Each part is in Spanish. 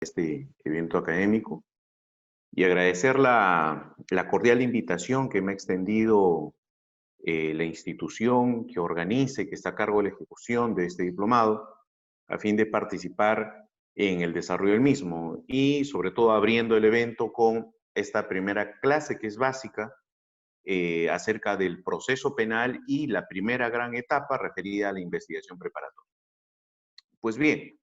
este evento académico y agradecer la cordial invitación que me ha extendido la institución que organice, que está a cargo de la ejecución de este diplomado, a fin de participar en el desarrollo del mismo y sobre todo abriendo el evento con esta primera clase que es básica acerca del proceso penal y la primera gran etapa referida a la investigación preparatoria. Pues bien,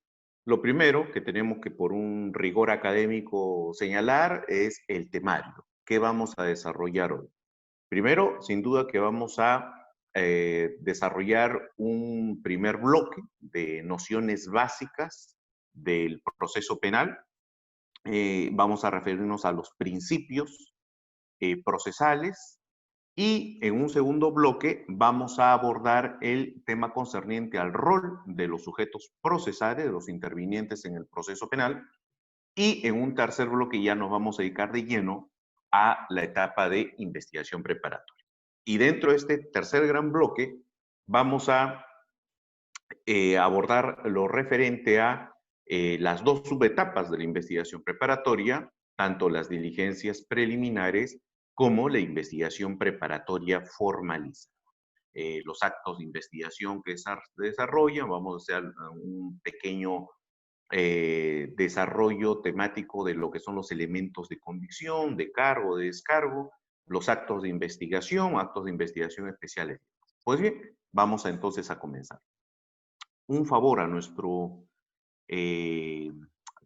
lo primero que tenemos que por un rigor académico señalar es el temario. ¿Qué vamos a desarrollar hoy? Primero, sin duda que vamos a desarrollar un primer bloque de nociones básicas del proceso penal. Vamos a referirnos a los principios procesales y en un segundo bloque vamos a abordar el tema concerniente al rol de los sujetos procesales, de los intervinientes en el proceso penal. Y en un tercer bloque ya nos vamos a dedicar de lleno a la etapa de investigación preparatoria. Y dentro de este tercer gran bloque vamos a abordar lo referente a las dos subetapas de la investigación preparatoria, tanto las diligencias preliminares como la investigación preparatoria formalizada. Los actos de investigación que se desarrollan, vamos a hacer un pequeño desarrollo temático de lo que son los elementos de convicción, de cargo, de descargo, los actos de investigación especiales. Pues bien, vamos entonces a comenzar. Un favor a nuestro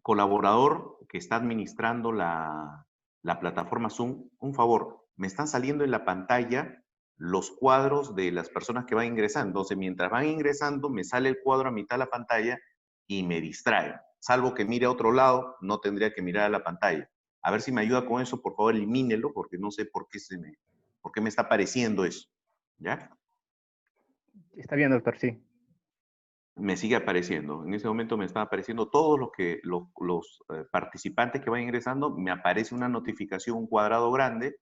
colaborador que está administrando la plataforma Zoom, un favor, me están saliendo en la pantalla los cuadros de las personas que van ingresando. Entonces, mientras van ingresando, me sale el cuadro a mitad de la pantalla y me distrae. Salvo que mire a otro lado, no tendría que mirar a la pantalla. A ver si me ayuda con eso, por favor, elimínelo, porque no sé por qué me está apareciendo eso. ¿Ya? Está bien, doctor, sí. Me sigue apareciendo. En ese momento me están apareciendo todos los participantes que van ingresando. Me aparece una notificación, un cuadrado grande,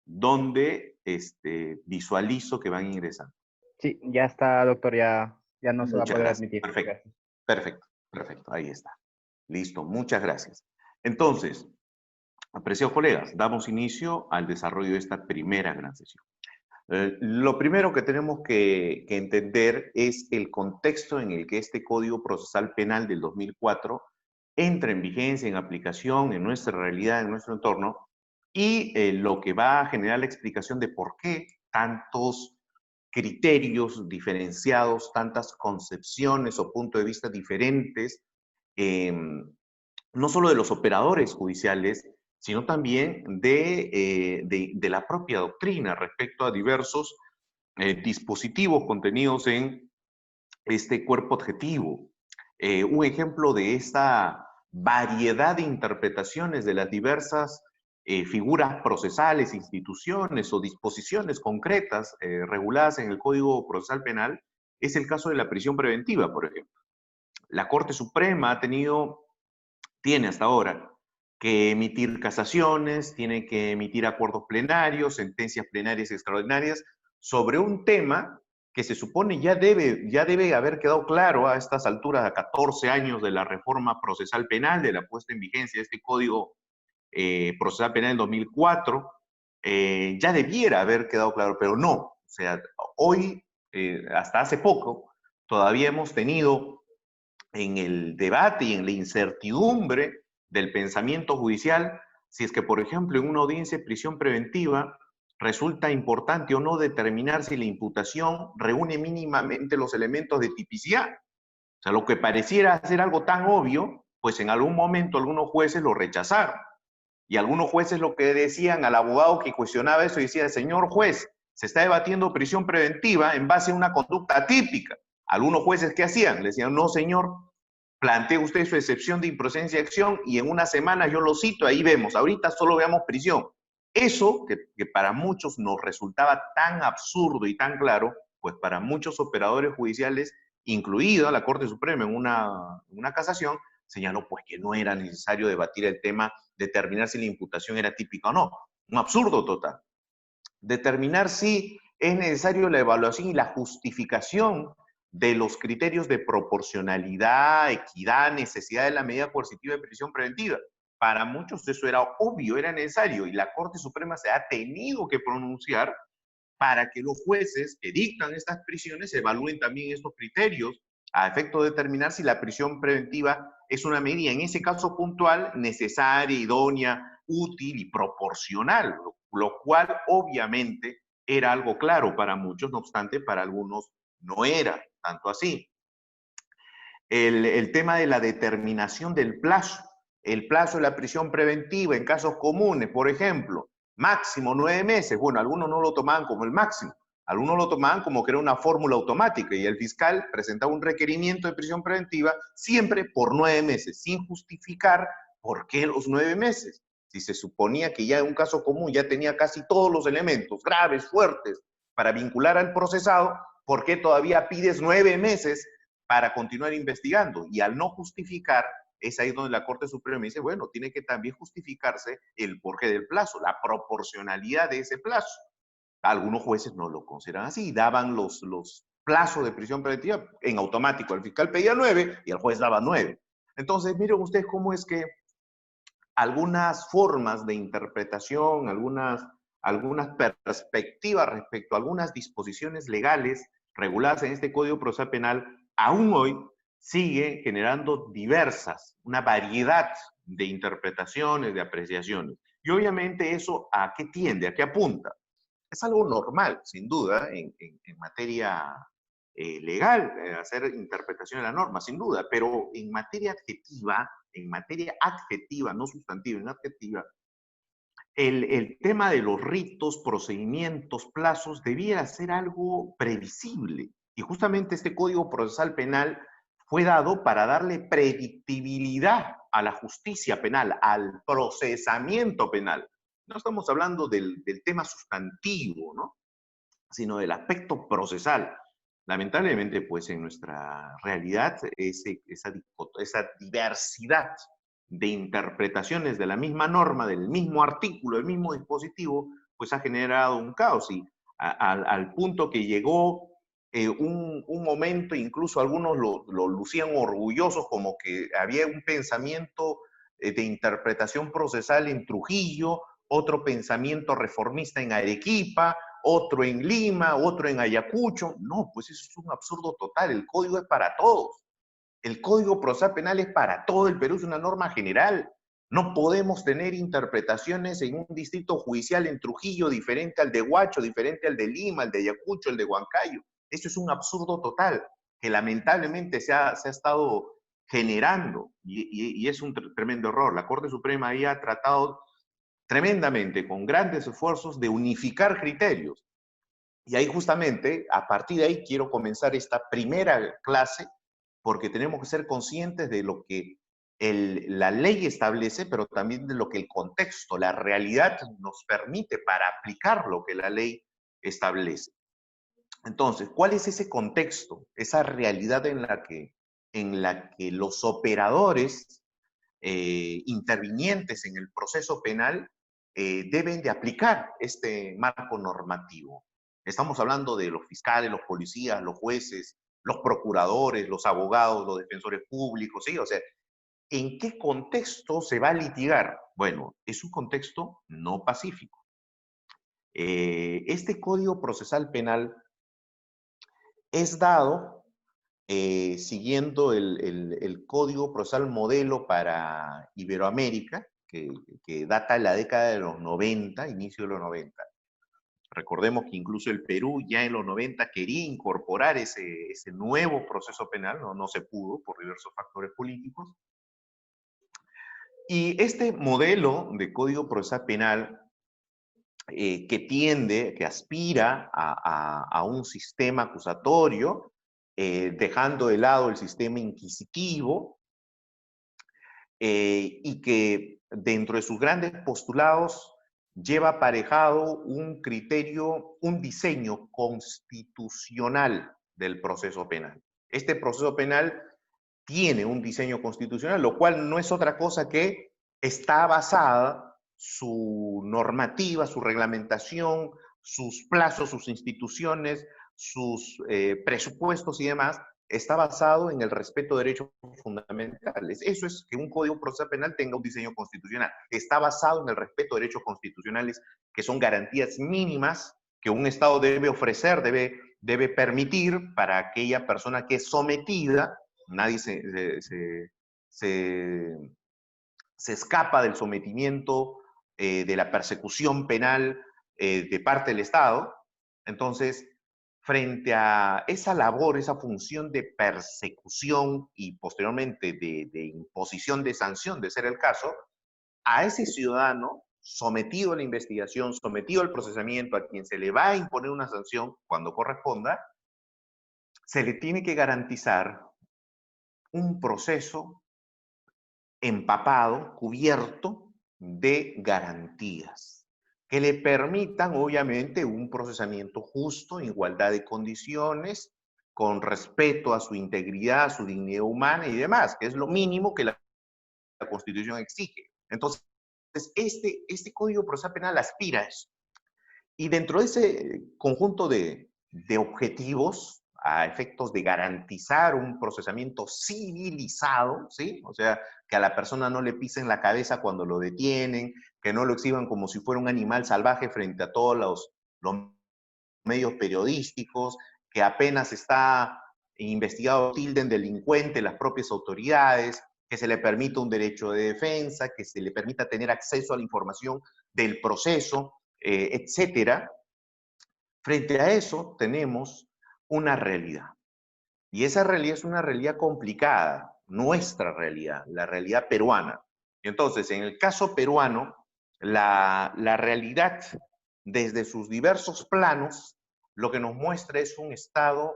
donde visualizo que van ingresando. Sí, ya está, doctor, ya no se va a Muchas poder gracias. admitir. Perfecto, Gracias. perfecto, perfecto. Ahí está. Listo, muchas gracias. Entonces, apreciados colegas, damos inicio al desarrollo de esta primera gran sesión. Lo primero que tenemos que entender es el contexto en el que este Código Procesal Penal del 2004 entra en vigencia, en aplicación, en nuestra realidad, en nuestro entorno, y lo que va a generar la explicación de por qué tantos criterios diferenciados, tantas concepciones o puntos de vista diferentes, no solo de los operadores judiciales, sino también de la propia doctrina respecto a diversos dispositivos contenidos en este cuerpo objetivo. Un ejemplo de esta variedad de interpretaciones de las diversas figuras procesales, instituciones o disposiciones concretas reguladas en el Código Procesal Penal es el caso de la prisión preventiva, por ejemplo. La Corte Suprema tiene hasta ahora que emitir casaciones, tiene que emitir acuerdos plenarios, sentencias plenarias extraordinarias sobre un tema que se supone ya debe haber quedado claro a estas alturas, a 14 años de la reforma procesal penal, de la puesta en vigencia de este Código Procesal Penal en 2004, ya debiera haber quedado claro, pero no. O sea, hoy, hasta hace poco, todavía hemos tenido en el debate y en la incertidumbre del pensamiento judicial, si es que, por ejemplo, en una audiencia de prisión preventiva resulta importante o no determinar si la imputación reúne mínimamente los elementos de tipicidad. O sea, lo que pareciera ser algo tan obvio, pues en algún momento algunos jueces lo rechazaron. Y algunos jueces lo que decían al abogado que cuestionaba eso, decía, señor juez, se está debatiendo prisión preventiva en base a una conducta atípica. Algunos jueces, ¿qué hacían? Le decían, no, señor, plantee usted su excepción de improcedencia de acción y en una semana yo lo cito, ahí vemos. Ahorita solo veamos prisión. Eso, que para muchos nos resultaba tan absurdo y tan claro, pues para muchos operadores judiciales, incluida la Corte Suprema en una casación, señaló pues que no era necesario debatir el tema, determinar si la imputación era típica o no. Un absurdo total. Determinar si es necesario la evaluación y la justificación de los criterios de proporcionalidad, equidad, necesidad de la medida coercitiva de prisión preventiva. Para muchos eso era obvio, era necesario, y la Corte Suprema se ha tenido que pronunciar para que los jueces que dictan estas prisiones evalúen también estos criterios a efecto de determinar si la prisión preventiva es una medida, en ese caso puntual, necesaria, idónea, útil y proporcional, lo cual obviamente era algo claro para muchos, no obstante, para algunos no era tanto así. El tema de la determinación del plazo, el plazo de la prisión preventiva en casos comunes, por ejemplo, máximo 9 meses. Bueno, algunos no lo tomaban como el máximo, algunos lo tomaban como que era una fórmula automática y el fiscal presentaba un requerimiento de prisión preventiva siempre por 9 meses, sin justificar por qué los 9 meses. Si se suponía que ya en un caso común ya tenía casi todos los elementos graves, fuertes, para vincular al procesado, ¿por qué todavía pides 9 meses para continuar investigando? Y al no justificar, es ahí donde la Corte Suprema dice, bueno, tiene que también justificarse el porqué del plazo, la proporcionalidad de ese plazo. Algunos jueces no lo consideran así, daban los plazos de prisión preventiva en automático. El fiscal pedía 9 y el juez daba 9. Entonces, miren ustedes cómo es que algunas formas de interpretación, algunas perspectivas respecto a algunas disposiciones legales reguladas en este Código Procesal Penal, aún hoy sigue generando una variedad de interpretaciones, de apreciaciones. Y obviamente eso ¿a qué tiende? ¿A qué apunta? Es algo normal, sin duda, en materia legal, hacer interpretación de la norma, sin duda, pero en materia adjetiva, no sustantiva, en adjetiva, el tema de los ritos, procedimientos, plazos, debiera ser algo previsible. Y justamente este Código Procesal Penal fue dado para darle predictibilidad a la justicia penal, al procesamiento penal. No estamos hablando del tema sustantivo, ¿no? Sino del aspecto procesal. Lamentablemente, pues en nuestra realidad, esa diversidad de interpretaciones de la misma norma, del mismo artículo, del mismo dispositivo, pues ha generado un caos y al punto que llegó un momento, incluso algunos lo lucían orgullosos, como que había un pensamiento de interpretación procesal en Trujillo, otro pensamiento reformista en Arequipa, otro en Lima, otro en Ayacucho. No, pues eso es un absurdo total. El código es para todos. El Código Procesal Penal es para todo el Perú, es una norma general. No podemos tener interpretaciones en un distrito judicial en Trujillo diferente al de Huacho, diferente al de Lima, al de Ayacucho, el de Huancayo. Eso es un absurdo total que lamentablemente se ha estado generando y es un tremendo error. La Corte Suprema ahí ha tratado tremendamente, con grandes esfuerzos, de unificar criterios. Y ahí justamente, a partir de ahí, quiero comenzar esta primera clase, porque tenemos que ser conscientes de lo que la ley establece, pero también de lo que el contexto, la realidad nos permite para aplicar lo que la ley establece. Entonces, ¿cuál es ese contexto, esa realidad en la que los operadores intervinientes en el proceso penal deben de aplicar este marco normativo? Estamos hablando de los fiscales, los policías, los jueces, los procuradores, los abogados, los defensores públicos, ¿sí? O sea, ¿en qué contexto se va a litigar? Bueno, es un contexto no pacífico. Este Código Procesal Penal es dado siguiendo el Código Procesal Modelo para Iberoamérica, que data de la década de los 90, inicio de los 90. Recordemos que incluso el Perú ya en los 90 quería incorporar ese nuevo proceso penal, no se pudo por diversos factores políticos. Y este modelo de Código Procesal Penal que aspira a un sistema acusatorio, dejando de lado el sistema inquisitivo, y que dentro de sus grandes postulados lleva aparejado un criterio, un diseño constitucional del proceso penal. Este proceso penal tiene un diseño constitucional, lo cual no es otra cosa que está basada su normativa, su reglamentación, sus plazos, sus instituciones, sus presupuestos y demás, está basado en el respeto de derechos fundamentales. Eso es que un Código Procesal Penal tenga un diseño constitucional. Está basado en el respeto de derechos constitucionales, que son garantías mínimas que un Estado debe ofrecer, debe permitir para aquella persona que es sometida. Nadie se escapa del sometimiento, de la persecución penal de parte del Estado. Entonces, frente a esa labor, esa función de persecución y posteriormente de imposición de sanción, de ser el caso, a ese ciudadano sometido a la investigación, sometido al procesamiento, a quien se le va a imponer una sanción cuando corresponda, se le tiene que garantizar un proceso empapado, cubierto de garantías que le permitan, obviamente, un procesamiento justo, en igualdad de condiciones, con respeto a su integridad, a su dignidad humana y demás, que es lo mínimo que la Constitución exige. Entonces, este Código Procesal Penal aspira a eso. Y dentro de ese conjunto de objetivos, a efectos de garantizar un procesamiento civilizado, ¿sí? O sea, que a la persona no le pisen la cabeza cuando lo detienen, que no lo exhiban como si fuera un animal salvaje frente a todos los medios periodísticos, que apenas está investigado tilden delincuente las propias autoridades, que se le permita un derecho de defensa, que se le permita tener acceso a la información del proceso, etcétera. Frente a eso tenemos una realidad. Y esa realidad es una realidad complicada, nuestra realidad, la realidad peruana. Y entonces, en el caso peruano, la realidad desde sus diversos planos, lo que nos muestra es un Estado,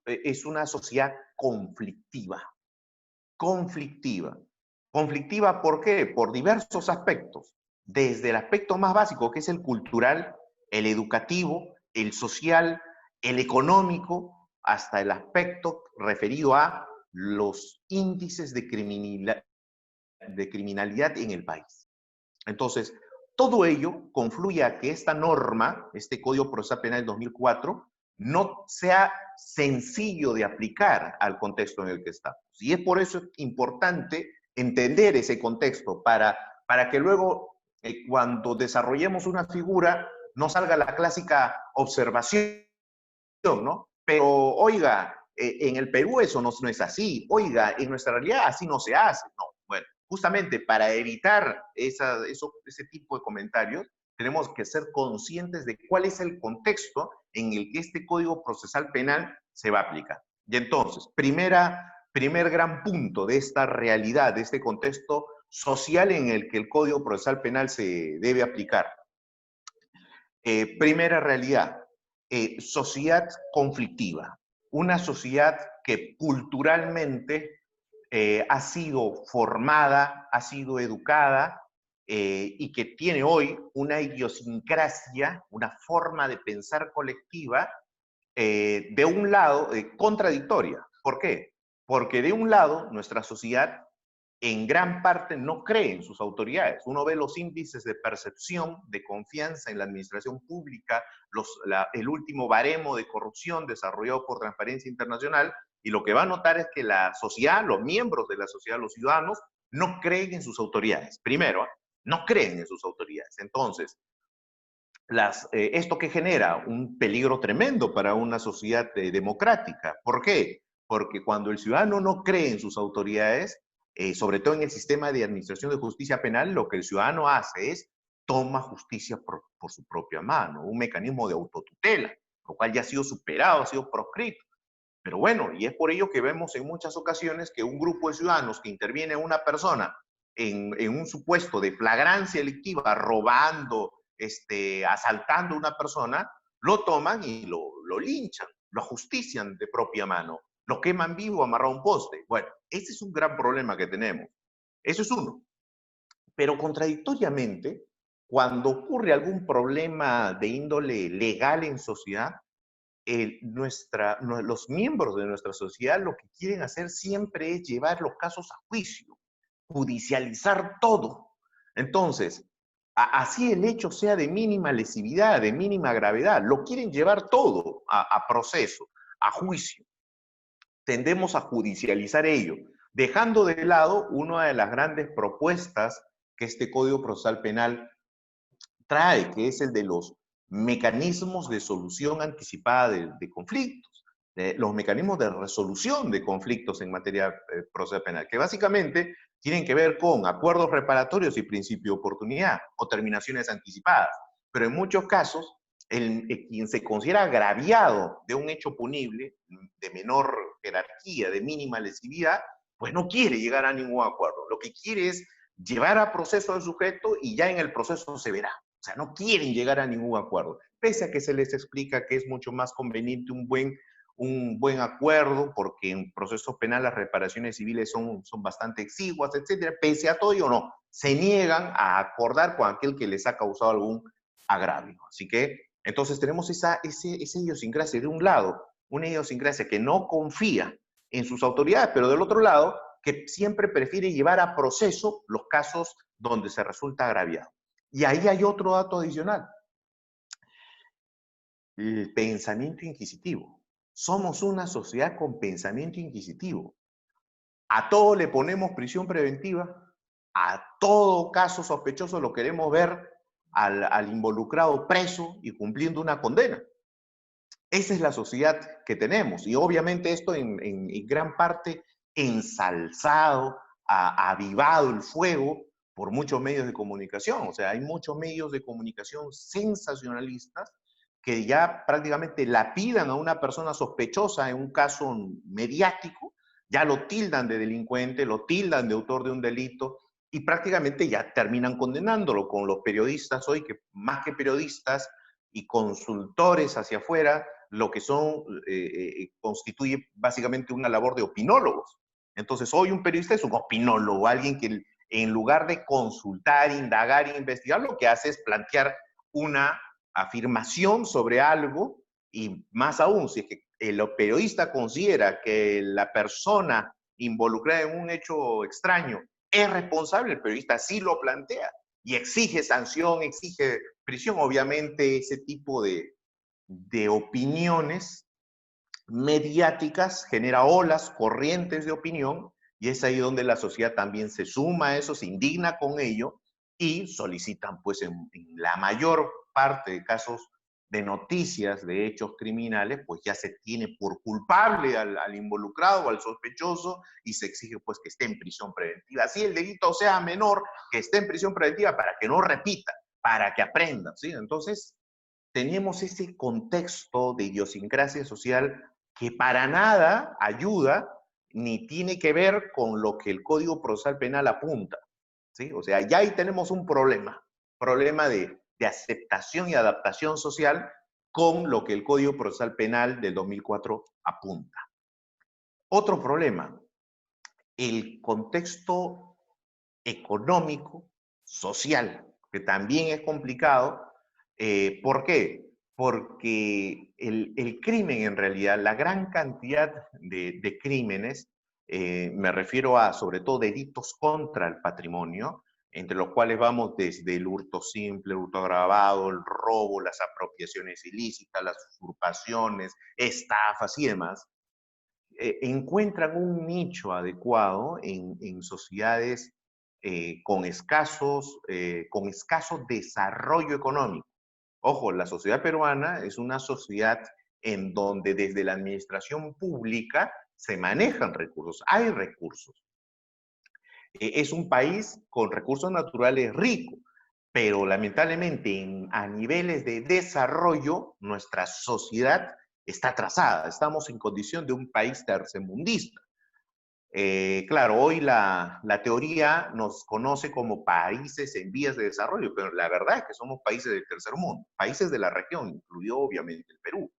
es una sociedad conflictiva. Conflictiva. Conflictiva, ¿por qué? Por diversos aspectos. Desde el aspecto más básico, que es el cultural, el educativo, el social, el económico, hasta el aspecto referido a los índices de criminalidad en el país. Entonces, todo ello confluye a que esta norma, este Código Procesal Penal del 2004, no sea sencillo de aplicar al contexto en el que estamos. Y es por eso importante entender ese contexto para que luego, cuando desarrollemos una figura, no salga la clásica observación, ¿no? Pero, oiga, en el Perú eso no es así. Oiga, en nuestra realidad así no se hace. No, bueno, justamente para evitar ese tipo de comentarios, tenemos que ser conscientes de cuál es el contexto en el que este Código Procesal Penal se va a aplicar. Y entonces, primer gran punto de esta realidad, de este contexto social en el que el Código Procesal Penal se debe aplicar. Primera realidad, sociedad conflictiva. Una sociedad que culturalmente ha sido formada, ha sido educada y que tiene hoy una idiosincrasia, una forma de pensar colectiva, de un lado, contradictoria. ¿Por qué? Porque de un lado, nuestra sociedad en gran parte no cree en sus autoridades. Uno ve los índices de percepción, de confianza en la administración pública, el último baremo de corrupción desarrollado por Transparencia Internacional, y lo que va a notar es que la sociedad, los miembros de la sociedad, los ciudadanos, no creen en sus autoridades. Primero, no creen en sus autoridades. Entonces, esto que genera un peligro tremendo para una sociedad democrática. ¿Por qué? Porque cuando el ciudadano no cree en sus autoridades, sobre todo en el sistema de administración de justicia penal, lo que el ciudadano hace es toma justicia por su propia mano, un mecanismo de autotutela, lo cual ya ha sido superado, ha sido proscrito. Pero bueno, y es por ello que vemos en muchas ocasiones que un grupo de ciudadanos que interviene en una persona en un supuesto de flagrancia delictiva, robando, asaltando a una persona, lo toman y lo linchan, lo ajustician de propia mano, lo queman vivo amarrado a un poste. Bueno, ese es un gran problema que tenemos. Eso es uno. Pero contradictoriamente, cuando ocurre algún problema de índole legal en sociedad, los miembros de nuestra sociedad lo que quieren hacer siempre es llevar los casos a juicio, judicializar todo. Entonces, así el hecho sea de mínima lesividad, de mínima gravedad, lo quieren llevar todo a proceso, a juicio. tendemos a judicializar ello, dejando de lado una de las grandes propuestas que este Código Procesal Penal trae, que es el de los mecanismos de solución anticipada de conflictos, los mecanismos de resolución de conflictos en materia procesal penal, que básicamente tienen que ver con acuerdos reparatorios y principio de oportunidad o terminaciones anticipadas. Pero en muchos casos, quien se considera agraviado de un hecho punible de menor jerarquía, de mínima lesividad, pues no quiere llegar a ningún acuerdo. Lo que quiere es llevar a proceso al sujeto y ya en el proceso se verá. O sea, no quieren llegar a ningún acuerdo, pese a que se les explica que es mucho más conveniente un buen acuerdo, porque en procesos penales las reparaciones civiles son bastante exiguas, etcétera. Pese a todo ello, no. Se niegan a acordar con aquel que les ha causado algún agravio. Así que, entonces tenemos esa idiosincrasia de un lado, una idiosincrasia que no confía en sus autoridades, pero del otro lado, que siempre prefiere llevar a proceso los casos donde se resulta agraviado. Y ahí hay otro dato adicional. El pensamiento inquisitivo. Somos una sociedad con pensamiento inquisitivo. A todo le ponemos prisión preventiva, a todo caso sospechoso lo queremos ver al involucrado preso y cumpliendo una condena. Esa es la sociedad que tenemos y obviamente esto en gran parte ensalzado, avivado el fuego por muchos medios de comunicación. O sea, hay muchos medios de comunicación sensacionalistas que ya prácticamente lapidan a una persona sospechosa en un caso mediático, ya lo tildan de delincuente, lo tildan de autor de un delito y prácticamente ya terminan condenándolo con los periodistas hoy, que más que periodistas y consultores hacia afuera, lo que son, constituye básicamente una labor de opinólogos. Entonces, hoy un periodista es un opinólogo, alguien que en lugar de consultar, indagar e investigar, lo que hace es plantear una afirmación sobre algo y más aún, si es que el periodista considera que la persona involucrada en un hecho extraño es responsable, el periodista sí lo plantea y exige sanción, exige prisión. Obviamente ese tipo de opiniones mediáticas genera olas, corrientes de opinión, y es ahí donde la sociedad también se suma a eso, se indigna con ello, y solicitan, pues en la mayor parte de casos de noticias de hechos criminales, pues ya se tiene por culpable al involucrado o al sospechoso, y se exige pues que esté en prisión preventiva. Así el delito sea menor, que esté en prisión preventiva para que no repita, para que aprenda, ¿sí? Entonces, tenemos ese contexto de idiosincrasia social que para nada ayuda ni tiene que ver con lo que el Código Procesal Penal apunta, ¿sí? O sea, ya ahí tenemos un problema de aceptación y adaptación social con lo que el Código Procesal Penal del 2004 apunta. Otro problema, el contexto económico, social, que también es complicado. ¿Por qué? Porque el crimen en realidad, la gran cantidad de crímenes, me refiero a sobre todo delitos contra el patrimonio, entre los cuales vamos desde el hurto simple, el hurto agravado, el robo, las apropiaciones ilícitas, las usurpaciones, estafas y demás, encuentran un nicho adecuado en sociedades con escaso desarrollo económico. Ojo, la sociedad peruana es una sociedad en donde desde la administración pública se manejan recursos, hay recursos. Es un país con recursos naturales rico, pero lamentablemente a niveles de desarrollo nuestra sociedad está atrasada. Estamos en condición de un país tercermundista. Claro, hoy la teoría nos conoce como países en vías de desarrollo, pero la verdad es que somos países del tercer mundo, países de la región, incluido obviamente el Perú.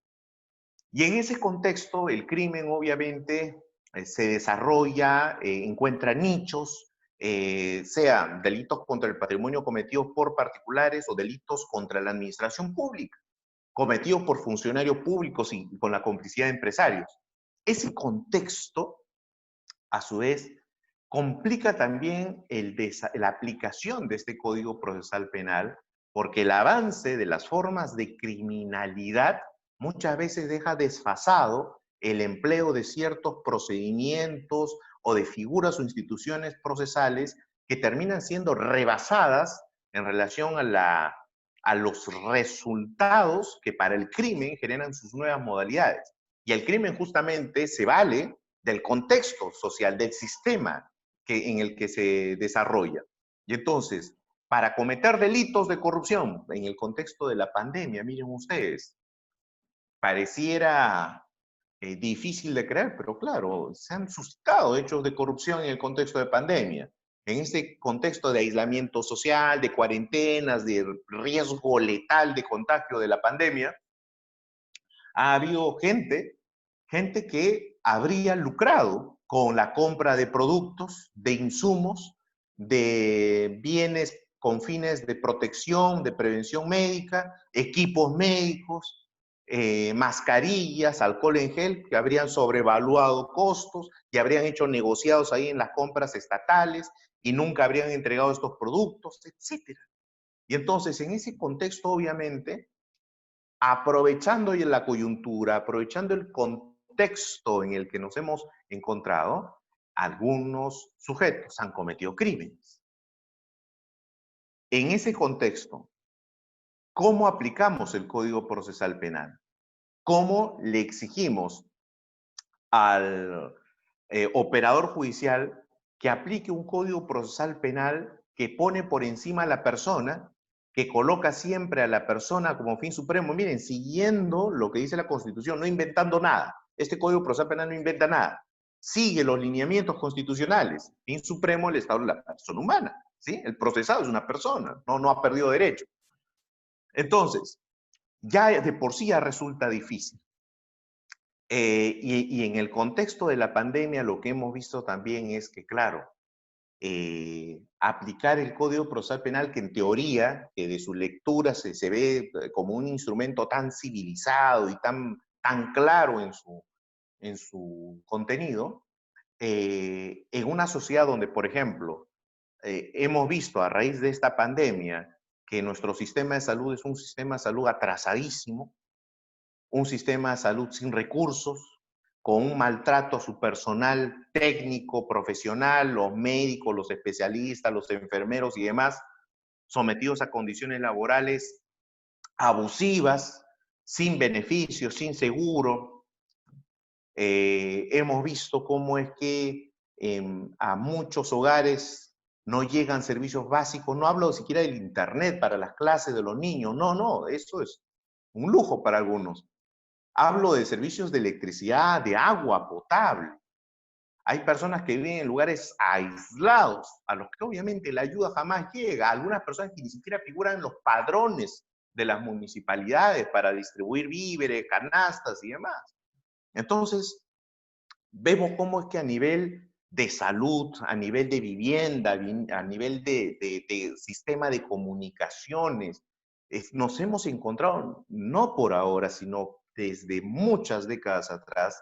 Y en ese contexto, el crimen obviamente se desarrolla, encuentra nichos, sean delitos contra el patrimonio cometidos por particulares o delitos contra la administración pública, cometidos por funcionarios públicos y con la complicidad de empresarios. Ese contexto, a su vez, complica también la aplicación de este Código Procesal Penal, porque el avance de las formas de criminalidad muchas veces deja desfasado el empleo de ciertos procedimientos o de figuras o instituciones procesales que terminan siendo rebasadas en relación a los resultados que para el crimen generan sus nuevas modalidades. Y el crimen justamente se vale del contexto social, del sistema en el que se desarrolla. Y entonces, para cometer delitos de corrupción en el contexto de la pandemia, miren ustedes, pareciera difícil de creer, pero claro, se han suscitado hechos de corrupción en el contexto de pandemia. En este contexto de aislamiento social, de cuarentenas, de riesgo letal de contagio de la pandemia, ha habido gente que habría lucrado con la compra de productos, de insumos, de bienes con fines de protección, de prevención médica, equipos médicos, mascarillas, alcohol en gel, que habrían sobrevaluado costos y habrían hecho negociados ahí en las compras estatales y nunca habrían entregado estos productos, etc. Y entonces, en ese contexto, obviamente, aprovechando la coyuntura, aprovechando el contexto en el que nos hemos encontrado, algunos sujetos han cometido crímenes. En ese contexto, ¿cómo aplicamos el Código Procesal Penal? ¿Cómo le exigimos al operador judicial que aplique un Código Procesal Penal que pone por encima a la persona, que coloca siempre a la persona como fin supremo? Miren, siguiendo lo que dice la Constitución, no inventando nada. Este Código Procesal Penal no inventa nada. Sigue los lineamientos constitucionales. Fin supremo, el Estado de la persona humana. ¿Sí? El procesado es una persona, no ha perdido derecho. Entonces, ya de por sí ya resulta difícil. Y en el contexto de la pandemia lo que hemos visto también es que, claro, aplicar el Código Procesal Penal, que en teoría, que de su lectura se ve como un instrumento tan civilizado y tan claro en su contenido, en una sociedad donde, por ejemplo, hemos visto a raíz de esta pandemia que nuestro sistema de salud es un sistema de salud atrasadísimo, un sistema de salud sin recursos, con un maltrato a su personal técnico, profesional, los médicos, los especialistas, los enfermeros y demás, sometidos a condiciones laborales abusivas, sin beneficios, sin seguro. Hemos visto cómo es que a muchos hogares no llegan servicios básicos. No hablo siquiera del internet para las clases de los niños. No, eso es un lujo para algunos. Hablo de servicios de electricidad, de agua potable. Hay personas que viven en lugares aislados, a los que obviamente la ayuda jamás llega. Algunas personas que ni siquiera figuran en los padrones de las municipalidades para distribuir víveres, canastas y demás. Entonces, vemos cómo es que a nivel de salud, a nivel de vivienda, a nivel de sistema de comunicaciones, nos hemos encontrado, no por ahora, sino desde muchas décadas atrás,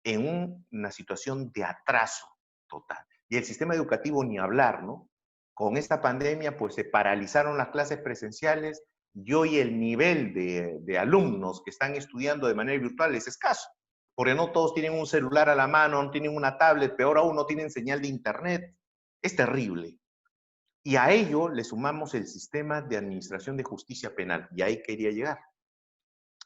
en una situación de atraso total. Y el sistema educativo ni hablar, ¿no? Con esta pandemia, pues se paralizaron las clases presenciales y hoy el nivel de alumnos que están estudiando de manera virtual es escaso, porque no todos tienen un celular a la mano, no tienen una tablet, peor aún no tienen señal de internet. Es terrible. Y a ello le sumamos el sistema de administración de justicia penal. Y ahí quería llegar.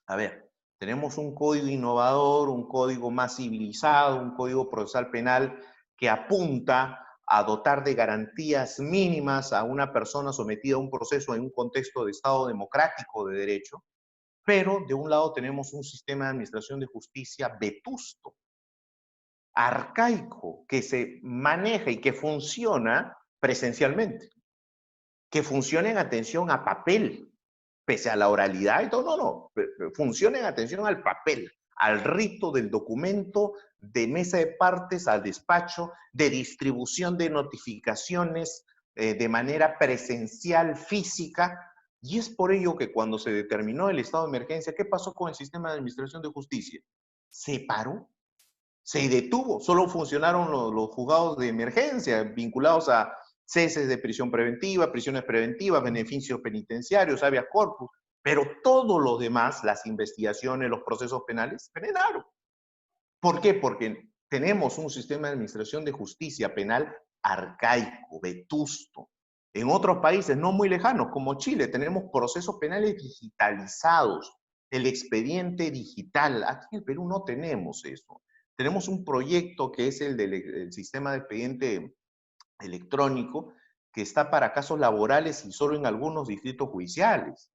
A ver, tenemos un código innovador, un código más civilizado, un código procesal penal que apunta a dotar de garantías mínimas a una persona sometida a un proceso en un contexto de Estado democrático de derecho, pero de un lado tenemos un sistema de administración de justicia vetusto, arcaico, que se maneja y que funciona presencialmente, que funciona en atención a papel, pese a la oralidad y todo, no, funciona en atención al papel, al rito del documento, de mesa de partes al despacho, de distribución de notificaciones de manera presencial, física. Y es por ello que cuando se determinó el estado de emergencia, ¿qué pasó con el sistema de administración de justicia? Se paró, se detuvo, solo funcionaron los juzgados de emergencia vinculados a ceses de prisión preventiva, prisiones preventivas, beneficios penitenciarios, habeas corpus, pero todo lo demás, las investigaciones, los procesos penales, frenaron. ¿Por qué? Porque tenemos un sistema de administración de justicia penal arcaico, vetusto. En otros países no muy lejanos, como Chile, tenemos procesos penales digitalizados, el expediente digital. Aquí en el Perú no tenemos eso. Tenemos un proyecto que es el del sistema de expediente electrónico, que está para casos laborales y solo en algunos distritos judiciales.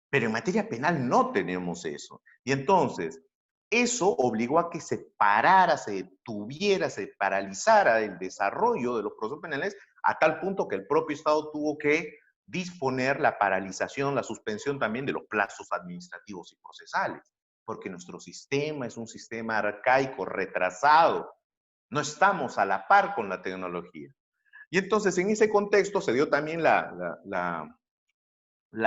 Pero en materia penal no tenemos eso. Y entonces, eso obligó a que se parara, se detuviera, se paralizara el desarrollo de los procesos penales a tal punto que el propio Estado tuvo que disponer la paralización, la suspensión también de los plazos administrativos y procesales, porque nuestro sistema es un sistema arcaico, retrasado. No estamos a la par con la tecnología. Y entonces en ese contexto se dio también la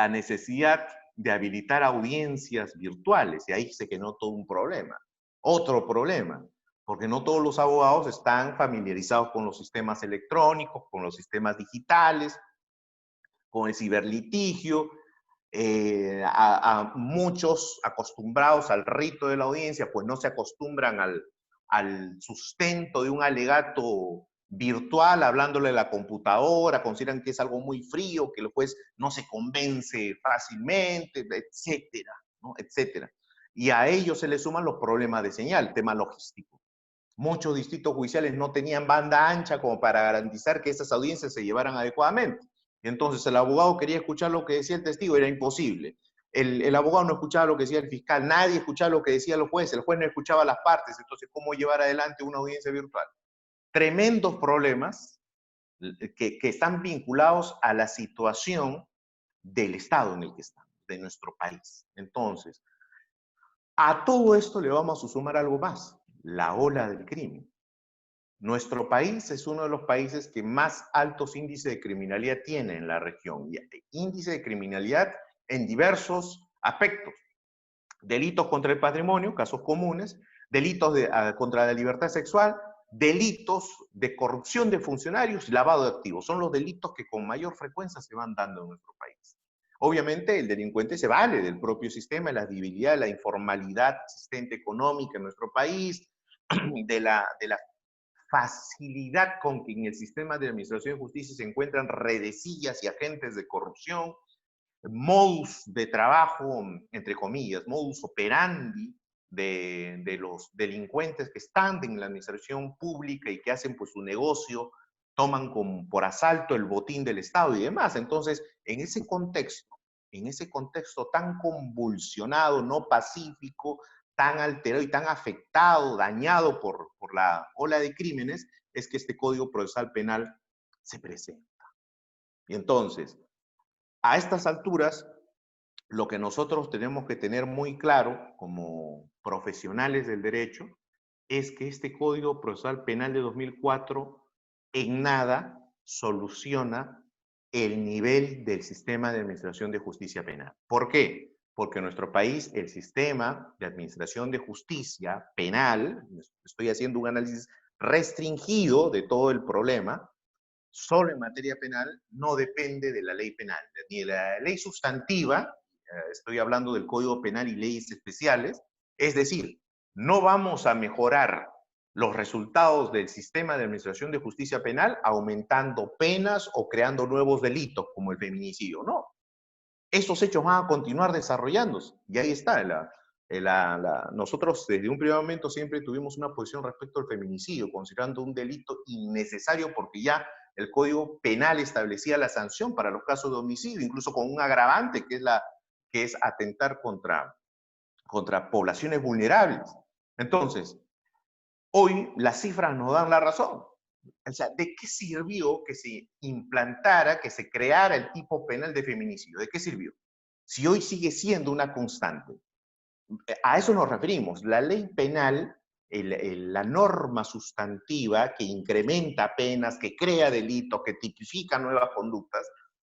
necesidad de habilitar audiencias virtuales, y ahí se generó todo un problema. Otro problema, porque no todos los abogados están familiarizados con los sistemas electrónicos, con los sistemas digitales, con el ciberlitigio. A muchos acostumbrados al rito de la audiencia, pues no se acostumbran al sustento de un alegato virtual, hablándole a la computadora, consideran que es algo muy frío, que el juez no se convence fácilmente, etcétera, ¿no? Etcétera. Y a ellos se les suman los problemas de señal, tema logístico. Muchos distritos judiciales no tenían banda ancha como para garantizar que esas audiencias se llevaran adecuadamente. Y entonces el abogado quería escuchar lo que decía el testigo, era imposible. El abogado no escuchaba lo que decía el fiscal, nadie escuchaba lo que decía el juez no escuchaba las partes, entonces ¿cómo llevar adelante una audiencia virtual? Tremendos problemas que están vinculados a la situación del estado en el que estamos, de nuestro país. Entonces, a todo esto le vamos a sumar algo más, la ola del crimen. Nuestro país es uno de los países que más altos índices de criminalidad tiene en la región. Y índice de criminalidad en diversos aspectos. Delitos contra el patrimonio, casos comunes, delitos contra la libertad sexual, delitos de corrupción de funcionarios y lavado de activos. Son los delitos que con mayor frecuencia se van dando en nuestro país. Obviamente el delincuente se vale del propio sistema, de la debilidad, de la informalidad existente económica en nuestro país, de la facilidad con que en el sistema de administración de justicia se encuentran redecillas y agentes de corrupción, modus de trabajo, entre comillas, modus operandi de los delincuentes que están en la administración pública y que hacen pues su negocio, toman por asalto el botín del Estado y demás. Entonces, en ese contexto tan convulsionado, no pacífico, tan alterado y tan afectado, dañado por la ola de crímenes, es que este Código Procesal Penal se presenta. Y entonces, a estas alturas, lo que nosotros tenemos que tener muy claro como profesionales del derecho es que este Código Procesal Penal de 2004 en nada soluciona el nivel del sistema de administración de justicia penal. ¿Por qué? Porque en nuestro país el sistema de administración de justicia penal, estoy haciendo un análisis restringido de todo el problema, solo en materia penal, no depende de la ley penal, ni de la ley sustantiva, estoy hablando del Código Penal y leyes especiales, es decir, no vamos a mejorar los resultados del sistema de administración de justicia penal aumentando penas o creando nuevos delitos como el feminicidio, no. Esos hechos van a continuar desarrollándose y ahí está. Nosotros desde un primer momento siempre tuvimos una posición respecto al feminicidio, considerando un delito innecesario porque ya el Código Penal establecía la sanción para los casos de homicidio, incluso con un agravante que es atentar contra poblaciones vulnerables. Entonces, hoy las cifras nos dan la razón. O sea, ¿de qué sirvió que se implantara, que se creara el tipo penal de feminicidio? ¿De qué sirvió? Si hoy sigue siendo una constante. A eso nos referimos. La ley penal, la norma sustantiva que incrementa penas, que crea delitos, que tipifica nuevas conductas,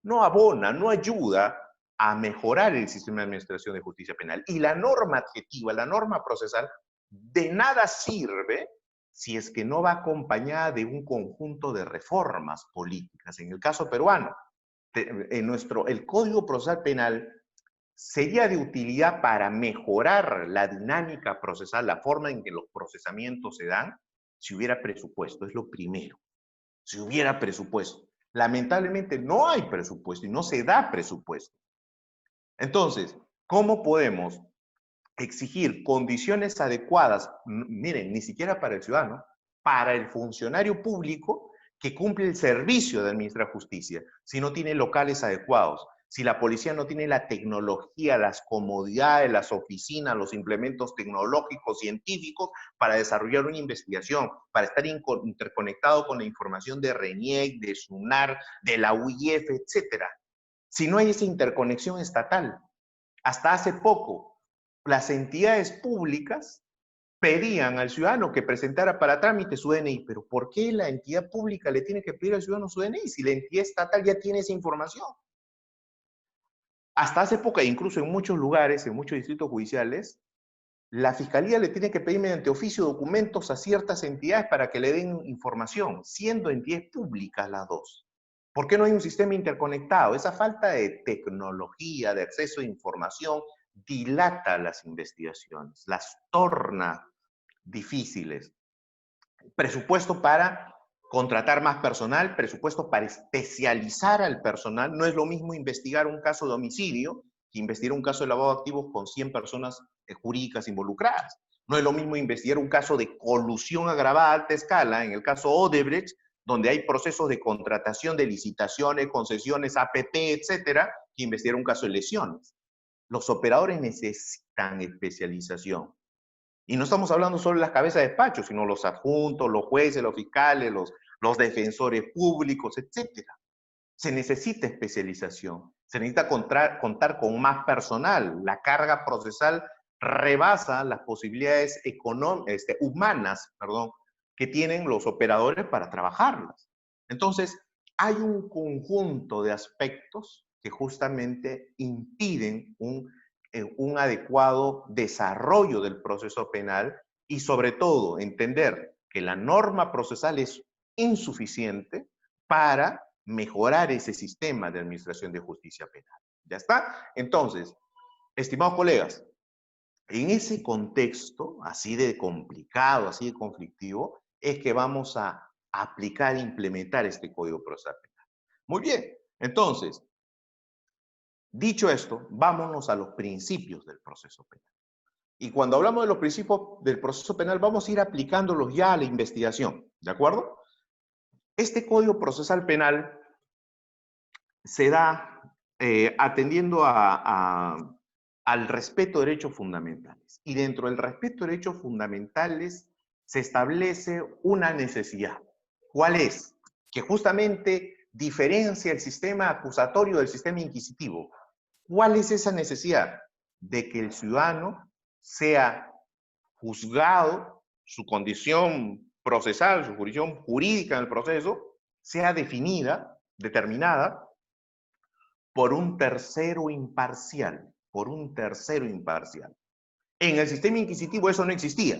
no abona, no ayuda a mejorar el sistema de administración de justicia penal. Y la norma adjetiva, la norma procesal, de nada sirve si es que no va acompañada de un conjunto de reformas políticas. En el caso peruano, el Código Procesal Penal sería de utilidad para mejorar la dinámica procesal, la forma en que los procesamientos se dan, si hubiera presupuesto, es lo primero. Si hubiera presupuesto. Lamentablemente no hay presupuesto y no se da presupuesto. Entonces, ¿cómo podemos exigir condiciones adecuadas? Miren, ni siquiera para el ciudadano, para el funcionario público que cumple el servicio de administrar justicia, si no tiene locales adecuados, si la policía no tiene la tecnología, las comodidades, las oficinas, los implementos tecnológicos, científicos para desarrollar una investigación, para estar interconectado con la información de RENIEC, de SUNAR, de la UIF, etcétera. Si no hay esa interconexión estatal. Hasta hace poco, las entidades públicas pedían al ciudadano que presentara para trámite su DNI, pero ¿por qué la entidad pública le tiene que pedir al ciudadano su DNI si la entidad estatal ya tiene esa información? Hasta hace poco, incluso en muchos lugares, en muchos distritos judiciales, la fiscalía le tiene que pedir mediante oficio documentos a ciertas entidades para que le den información, siendo entidades públicas las dos. ¿Por qué no hay un sistema interconectado? Esa falta de tecnología, de acceso a información, dilata las investigaciones, las torna difíciles. Presupuesto para contratar más personal, presupuesto para especializar al personal. No es lo mismo investigar un caso de homicidio que investigar un caso de lavado de activos con 100 personas jurídicas involucradas. No es lo mismo investigar un caso de colusión agravada a alta escala, en el caso Odebrecht, donde hay procesos de contratación de licitaciones, concesiones, APP, etcétera, que investigar un caso de lesiones. Los operadores necesitan especialización. Y no estamos hablando solo de las cabezas de despacho, sino los adjuntos, los jueces, los fiscales, los defensores públicos, etc. Se necesita especialización, se necesita contar con más personal. La carga procesal rebasa las posibilidades humanas, que tienen los operadores para trabajarlas. Entonces, hay un conjunto de aspectos que justamente impiden un adecuado desarrollo del proceso penal y sobre todo entender que la norma procesal es insuficiente para mejorar ese sistema de administración de justicia penal. ¿Ya está? Entonces, estimados colegas, en ese contexto así de complicado, así de conflictivo, es que vamos a aplicar e implementar este Código Procesal Penal. Muy bien, entonces, dicho esto, vámonos a los principios del proceso penal. Y cuando hablamos de los principios del proceso penal, vamos a ir aplicándolos ya a la investigación, ¿de acuerdo? Este Código Procesal Penal se da atendiendo al respeto de derechos fundamentales. Y dentro del respeto de derechos fundamentales se establece una necesidad. ¿Cuál es? Que justamente diferencia el sistema acusatorio del sistema inquisitivo. ¿Cuál es esa necesidad? De que el ciudadano sea juzgado, su condición procesal, su jurisdicción jurídica en el proceso, sea determinada por un tercero imparcial, En el sistema inquisitivo eso no existía.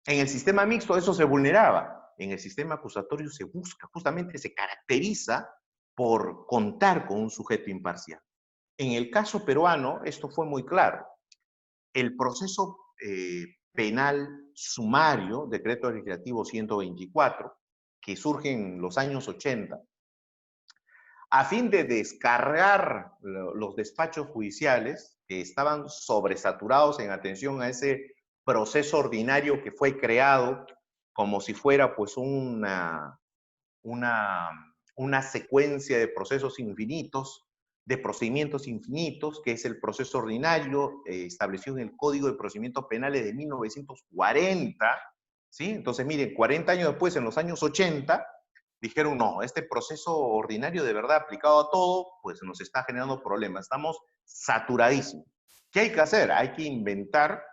En el sistema mixto eso se vulneraba. En el sistema acusatorio se busca, justamente se caracteriza por contar con un sujeto imparcial. En el caso peruano esto fue muy claro. El proceso penal sumario, decreto legislativo 124, que surge en los años 80, a fin de descargar los despachos judiciales que estaban sobresaturados en atención a ese proceso ordinario que fue creado como si fuera pues una secuencia de procesos infinitos, de procedimientos infinitos, que es el proceso ordinario establecido en el Código de Procedimientos Penales de 1940, ¿sí? Entonces, miren, 40 años después, en los años 80, dijeron, no, este proceso ordinario de verdad aplicado a todo, pues nos está generando problemas, estamos saturadísimos. ¿Qué hay que hacer? Hay que inventar,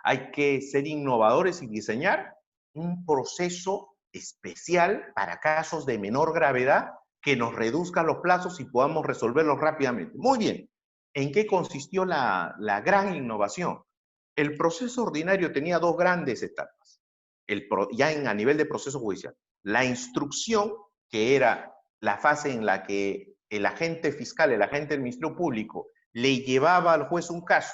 hay que ser innovadores y diseñar un proceso especial para casos de menor gravedad que nos reduzca los plazos y podamos resolverlos rápidamente. Muy bien, ¿en qué consistió la gran innovación? El proceso ordinario tenía dos grandes etapas, a nivel de proceso judicial. La instrucción, que era la fase en la que el agente fiscal, el agente del Ministerio Público, le llevaba al juez un caso,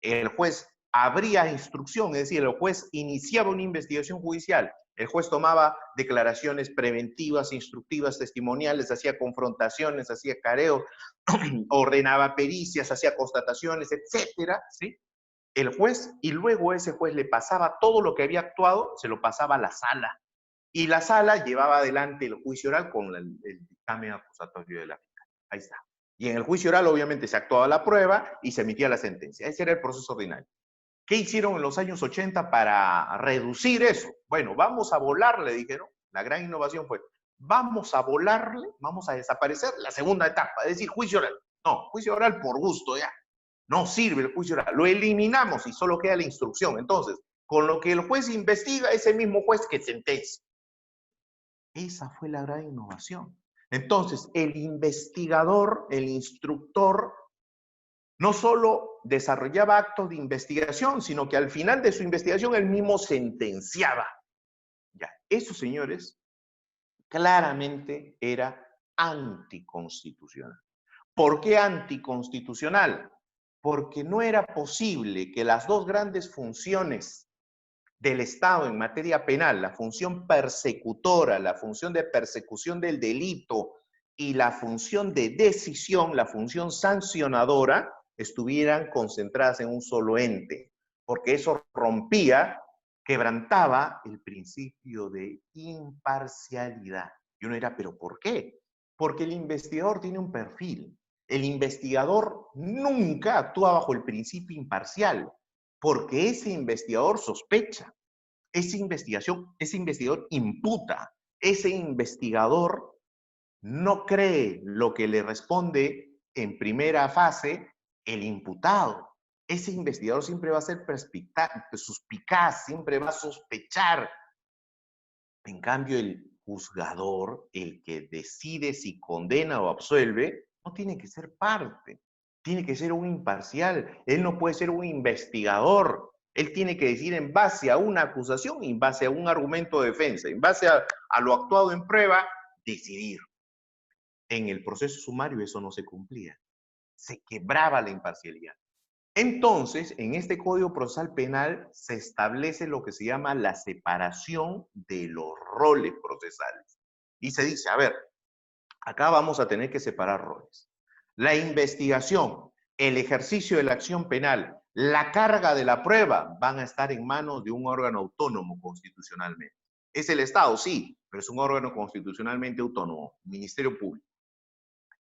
el juez abría instrucción, es decir, el juez iniciaba una investigación judicial, el juez tomaba declaraciones preventivas, instructivas, testimoniales, hacía confrontaciones, hacía careos, ordenaba pericias, hacía constataciones, etcétera, ¿sí? El juez, y luego ese juez le pasaba todo lo que había actuado, se lo pasaba a la sala. Y la sala llevaba adelante el juicio oral con el dictamen acusatorio de la fiscal. Ahí está. Y en el juicio oral, obviamente, se actuaba la prueba y se emitía la sentencia. Ese era el proceso ordinario. ¿Qué hicieron en los años 80 para reducir eso? Bueno, vamos a volarle, dijeron. La gran innovación fue, vamos a volarle, vamos a desaparecer la segunda etapa, es decir, juicio oral. No, juicio oral por gusto ya. No sirve el juicio oral. Lo eliminamos y solo queda la instrucción. Entonces, con lo que el juez investiga, es el mismo juez que sentencia. Esa fue la gran innovación. Entonces, el investigador, el instructor, no solo desarrollaba actos de investigación, sino que al final de su investigación él mismo sentenciaba. Ya, eso, señores, claramente era anticonstitucional. ¿Por qué anticonstitucional? Porque no era posible que las dos grandes funciones del Estado en materia penal, la función persecutora, la función de persecución del delito y la función de decisión, la función sancionadora, estuvieran concentradas en un solo ente, porque eso rompía, quebrantaba el principio de imparcialidad. Y uno dirá, ¿pero por qué? Porque el investigador tiene un perfil. El investigador nunca actúa bajo el principio imparcial, porque ese investigador sospecha, ese investigador imputa, ese investigador no cree lo que le responde en primera fase el imputado. Ese investigador siempre va a ser suspicaz, siempre va a sospechar. En cambio, el juzgador, el que decide si condena o absuelve, no tiene que ser parte, tiene que ser un imparcial. Él no puede ser un investigador. Él tiene que decir en base a una acusación, en base a un argumento de defensa, en base a lo actuado en prueba, decidir. En el proceso sumario eso no se cumplía. Se quebraba la imparcialidad. Entonces, en este Código Procesal Penal se establece lo que se llama la separación de los roles procesales. Y se dice, a ver, acá vamos a tener que separar roles. La investigación, el ejercicio de la acción penal, la carga de la prueba van a estar en manos de un órgano autónomo constitucionalmente. ¿Es el Estado? Sí, pero es un órgano constitucionalmente autónomo, Ministerio Público.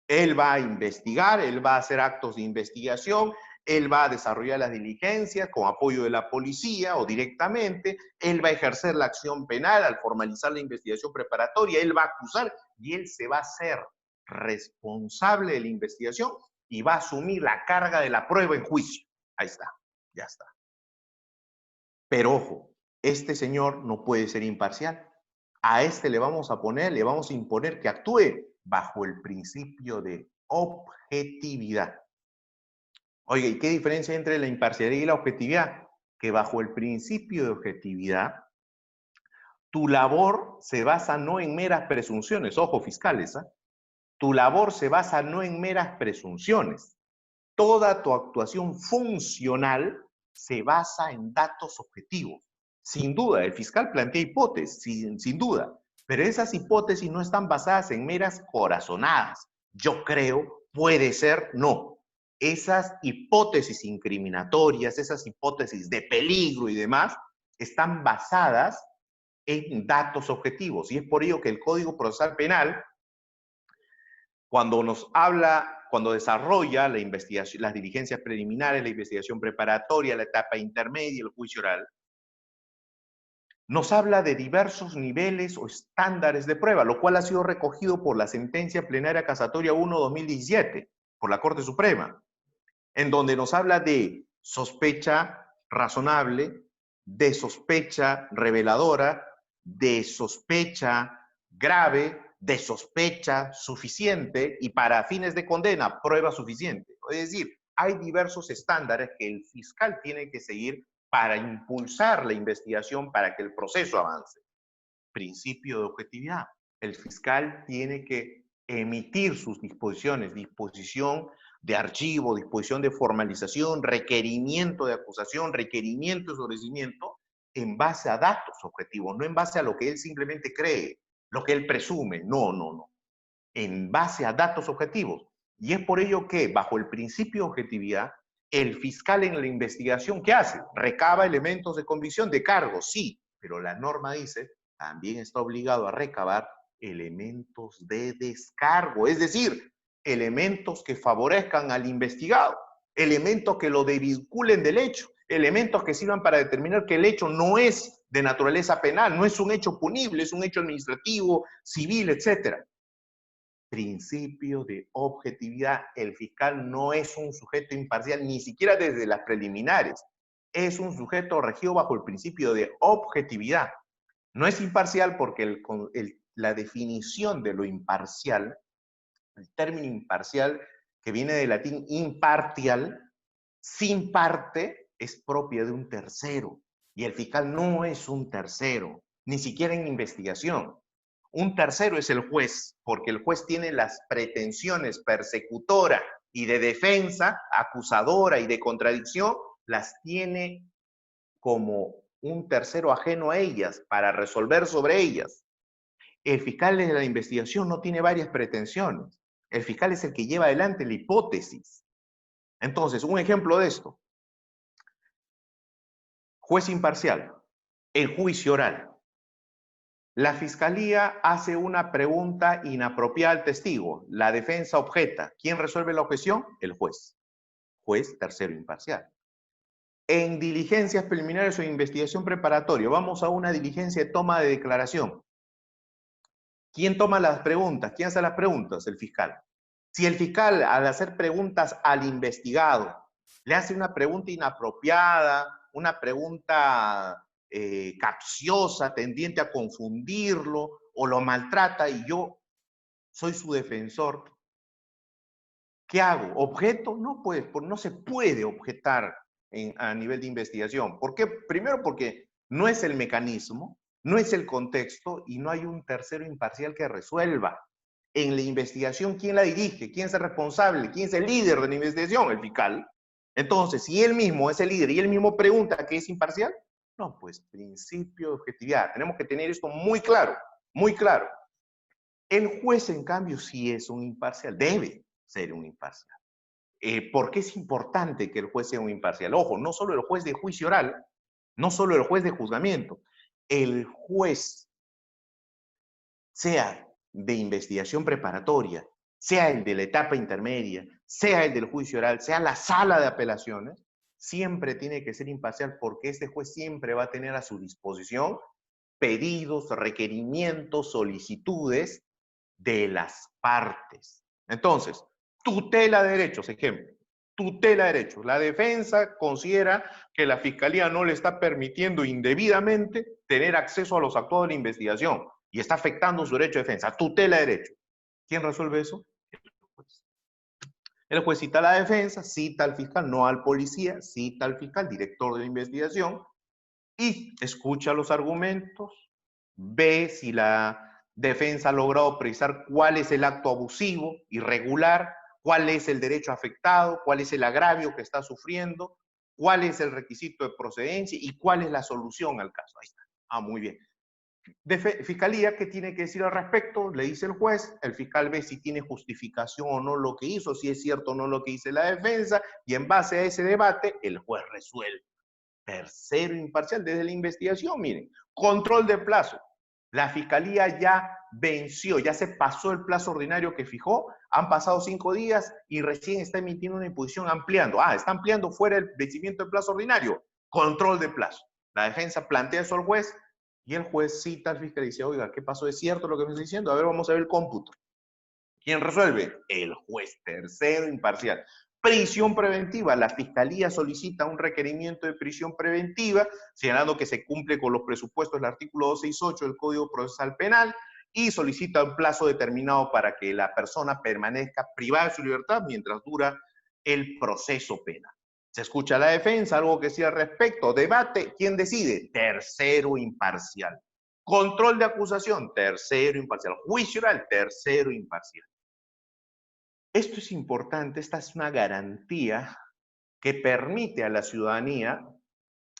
Él va a investigar, él va a hacer actos de investigación, él va a desarrollar las diligencias con apoyo de la policía o directamente, él va a ejercer la acción penal al formalizar la investigación preparatoria, él va a acusar y él se va a hacer responsable de la investigación y va a asumir la carga de la prueba en juicio. Ahí está, ya está. Pero ojo, este señor no puede ser imparcial. A este le vamos a imponer que actúe bajo el principio de objetividad. Oiga, ¿y qué diferencia hay entre la imparcialidad y la objetividad? Que bajo el principio de objetividad, tu labor se basa no en meras presunciones, ojo fiscales, ¿eh? Tu labor se basa no en meras presunciones. Toda tu actuación funcional se basa en datos objetivos. Sin duda, el fiscal plantea hipótesis, sin duda, pero esas hipótesis no están basadas en meras corazonadas. Yo creo, puede ser, no. Esas hipótesis incriminatorias, esas hipótesis de peligro y demás, están basadas en datos objetivos. Y es por ello que el Código Procesal Penal, cuando desarrolla la investigación, las diligencias preliminares, la investigación preparatoria, la etapa intermedia, el juicio oral, nos habla de diversos niveles o estándares de prueba, lo cual ha sido recogido por la sentencia plenaria casatoria 1/2017 por la Corte Suprema, en donde nos habla de sospecha razonable, de sospecha reveladora, de sospecha grave, de sospecha suficiente y para fines de condena, prueba suficiente. Es decir, hay diversos estándares que el fiscal tiene que seguir para impulsar la investigación para que el proceso avance. Principio de objetividad. El fiscal tiene que emitir sus disposiciones, disposición de archivo, disposición de formalización, requerimiento de acusación, requerimiento de sobreseimiento, en base a datos objetivos, no en base a lo que él simplemente cree, lo que él presume, no, no, no, en base a datos objetivos. Y es por ello que, bajo el principio de objetividad, el fiscal en la investigación, ¿qué hace? Recaba elementos de convicción de cargo, sí, pero la norma dice, también está obligado a recabar elementos de descargo, es decir, elementos que favorezcan al investigado, elementos que lo desvinculen del hecho, elementos que sirvan para determinar que el hecho no es de naturaleza penal, no es un hecho punible, es un hecho administrativo, civil, etc. Principio de objetividad. El fiscal no es un sujeto imparcial, ni siquiera desde las preliminares. Es un sujeto regido bajo el principio de objetividad. No es imparcial porque la definición de lo imparcial, el término imparcial, que viene del latín impartial, sin parte, es propia de un tercero. Y el fiscal no es un tercero, ni siquiera en investigación. Un tercero es el juez, porque el juez tiene las pretensiones persecutora y de defensa, acusadora y de contradicción, las tiene como un tercero ajeno a ellas para resolver sobre ellas. El fiscal de la investigación no tiene varias pretensiones. El fiscal es el que lleva adelante la hipótesis. Entonces, un ejemplo de esto. Juez imparcial, el juicio oral. La fiscalía hace una pregunta inapropiada al testigo. La defensa objeta. ¿Quién resuelve la objeción? El juez. Juez tercero imparcial. En diligencias preliminares o investigación preparatoria, vamos a una diligencia de toma de declaración. ¿Quién toma las preguntas? ¿Quién hace las preguntas? El fiscal. Si el fiscal, al hacer preguntas al investigado, le hace una pregunta inapropiada, una pregunta capciosa, tendiente a confundirlo, o lo maltrata y yo soy su defensor, ¿qué hago? ¿Objeto? No, pues, no se puede objetar a nivel de investigación. ¿Por qué? Primero porque no es el mecanismo, no es el contexto y no hay un tercero imparcial que resuelva. En la investigación, ¿quién la dirige? ¿Quién es el responsable? ¿Quién es el líder de la investigación? El fiscal. Entonces, si él mismo es el líder y él mismo pregunta ¿qué es imparcial? No, pues principio de objetividad. Tenemos que tener esto muy claro, muy claro. El juez, en cambio, sí es un imparcial, debe ser un imparcial. ¿Por qué es importante que el juez sea un imparcial? Ojo, no solo el juez de juicio oral, no solo el juez de juzgamiento, el juez, sea de investigación preparatoria, sea el de la etapa intermedia, sea el del juicio oral, sea la sala de apelaciones, siempre tiene que ser imparcial porque este juez siempre va a tener a su disposición pedidos, requerimientos, solicitudes de las partes. Entonces, tutela de derechos, ejemplo. Tutela de derechos. La defensa considera que la fiscalía no le está permitiendo indebidamente tener acceso a los actuados de la investigación y está afectando su derecho de defensa. Tutela de derechos. ¿Quién resuelve eso? El juez. El juez cita a la defensa, cita al fiscal, no al policía, cita al fiscal, director de la investigación, y escucha los argumentos, ve si la defensa ha logrado precisar cuál es el acto abusivo, irregular, cuál es el derecho afectado, cuál es el agravio que está sufriendo, cuál es el requisito de procedencia y cuál es la solución al caso. Ahí está. Ah, muy bien. Fiscalía, ¿qué tiene que decir al respecto? Le dice el juez, el fiscal ve si tiene justificación o no lo que hizo, si es cierto o no lo que dice la defensa, y en base a ese debate, el juez resuelve. Tercero imparcial desde la investigación, miren, control de plazo. La fiscalía ya venció, ya se pasó el plazo ordinario que fijó, han pasado 5 días y recién está emitiendo una imposición ampliando. Ah, está ampliando fuera el vencimiento del plazo ordinario. Control de plazo. La defensa plantea eso al juez y el juez cita al fiscal y dice, oiga, ¿qué pasó? ¿Es cierto lo que me estoy diciendo? A ver, vamos a ver el cómputo. ¿Quién resuelve? El juez, tercero imparcial. Prisión preventiva. La fiscalía solicita un requerimiento de prisión preventiva, señalando que se cumple con los presupuestos del artículo 268 del Código Procesal Penal y solicita un plazo determinado para que la persona permanezca privada de su libertad mientras dura el proceso penal. Se escucha la defensa, algo que decir al respecto, debate, ¿quién decide? Tercero imparcial. Control de acusación, tercero imparcial. Juicio oral, tercero imparcial. Esto es importante, esta es una garantía que permite a la ciudadanía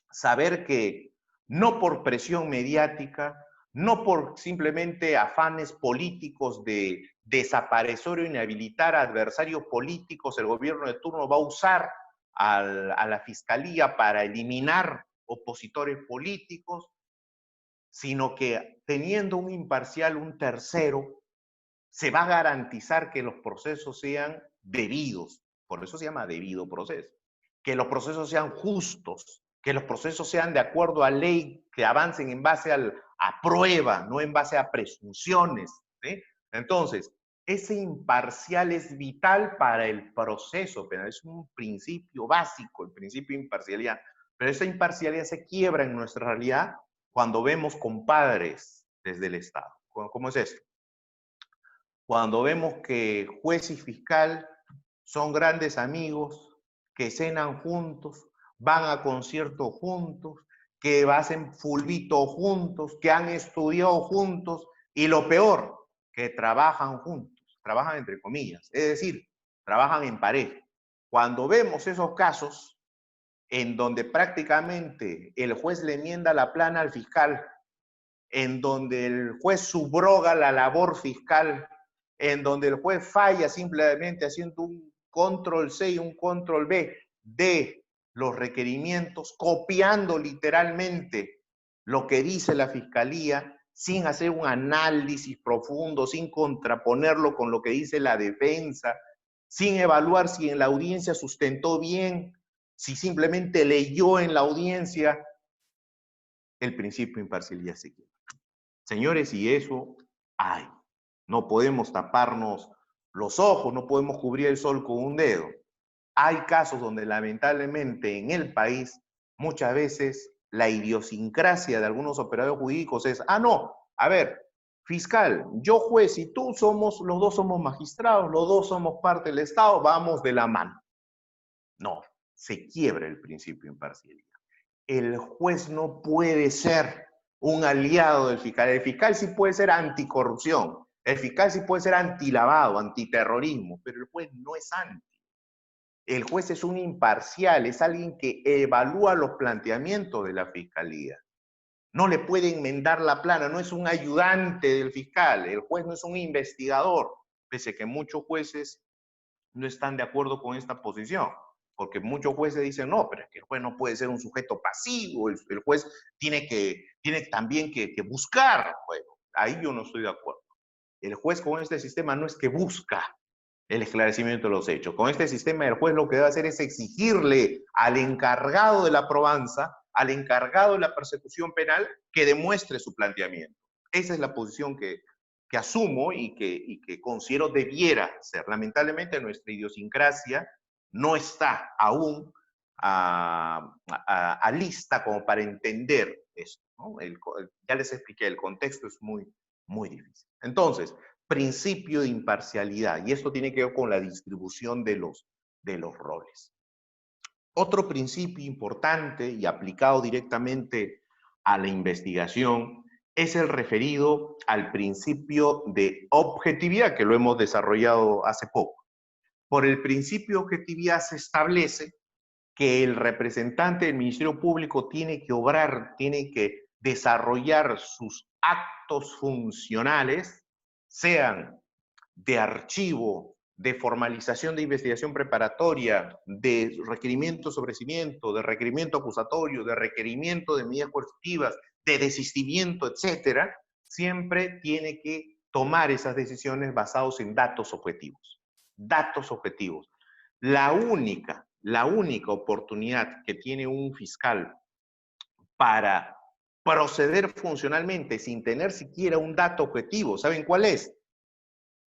saber que no por presión mediática, no por simplemente afanes políticos de desaparecer o inhabilitar a adversarios políticos, el gobierno de turno va a usar a la fiscalía para eliminar opositores políticos, sino que teniendo un imparcial, un tercero, se va a garantizar que los procesos sean debidos. Por eso se llama debido proceso. Que los procesos sean justos, que los procesos sean de acuerdo a ley, que avancen en base a prueba, no en base a presunciones. ¿Sí? Entonces, ese imparcial es vital para el proceso penal. Es un principio básico, el principio de imparcialidad. Pero esa imparcialidad se quiebra en nuestra realidad cuando vemos compadres desde el Estado. ¿Cómo es esto? Cuando vemos que juez y fiscal son grandes amigos, que cenan juntos, van a conciertos juntos, que hacen fulbito juntos, que han estudiado juntos y lo peor, que trabajan juntos, trabajan entre comillas, es decir, trabajan en pareja. Cuando vemos esos casos en donde prácticamente el juez le enmienda la plana al fiscal, en donde el juez subroga la labor fiscal, en donde el juez falla simplemente haciendo un control C y un control B de los requerimientos, copiando literalmente lo que dice la fiscalía, sin hacer un análisis profundo, sin contraponerlo con lo que dice la defensa, sin evaluar si en la audiencia sustentó bien, si simplemente leyó en la audiencia, el principio de imparcialidad se quiebra. Señores, y eso hay. No podemos taparnos los ojos, no podemos cubrir el sol con un dedo. Hay casos donde lamentablemente en el país muchas veces la idiosincrasia de algunos operadores jurídicos es, no, a ver, fiscal, yo juez y tú somos, los dos somos magistrados, los dos somos parte del Estado, vamos de la mano. No, se quiebra el principio de imparcialidad. El juez no puede ser un aliado del fiscal. El fiscal sí puede ser anticorrupción, el fiscal sí puede ser antilavado, antiterrorismo, pero el juez no es anti. El juez es un imparcial, es alguien que evalúa los planteamientos de la fiscalía. No le puede enmendar la plana, no es un ayudante del fiscal, el juez no es un investigador, pese a que muchos jueces no están de acuerdo con esta posición. Porque muchos jueces dicen, no, pero es que el juez no puede ser un sujeto pasivo, el juez tiene también que buscar. Bueno, ahí yo no estoy de acuerdo. El juez con este sistema no es que busca el esclarecimiento de los hechos. Con este sistema el juez lo que debe hacer es exigirle al encargado de la probanza, al encargado de la persecución penal, que demuestre su planteamiento. Esa es la posición que asumo y que considero debiera ser. Lamentablemente nuestra idiosincrasia no está aún a lista como para entender esto, ¿no? Ya les expliqué, el contexto es muy, muy difícil. Entonces, principio de imparcialidad, y esto tiene que ver con la distribución de los roles. Otro principio importante y aplicado directamente a la investigación es el referido al principio de objetividad, que lo hemos desarrollado hace poco. Por el principio de objetividad se establece que el representante del Ministerio Público tiene que obrar, tiene que desarrollar sus actos funcionales, sean de archivo, de formalización de investigación preparatoria, de requerimiento sobre cimiento, de requerimiento acusatorio, de requerimiento de medidas coercitivas, de desistimiento, etcétera, siempre tiene que tomar esas decisiones basadas en datos objetivos. Datos objetivos. La única oportunidad que tiene un fiscal para proceder funcionalmente sin tener siquiera un dato objetivo, ¿saben cuál es?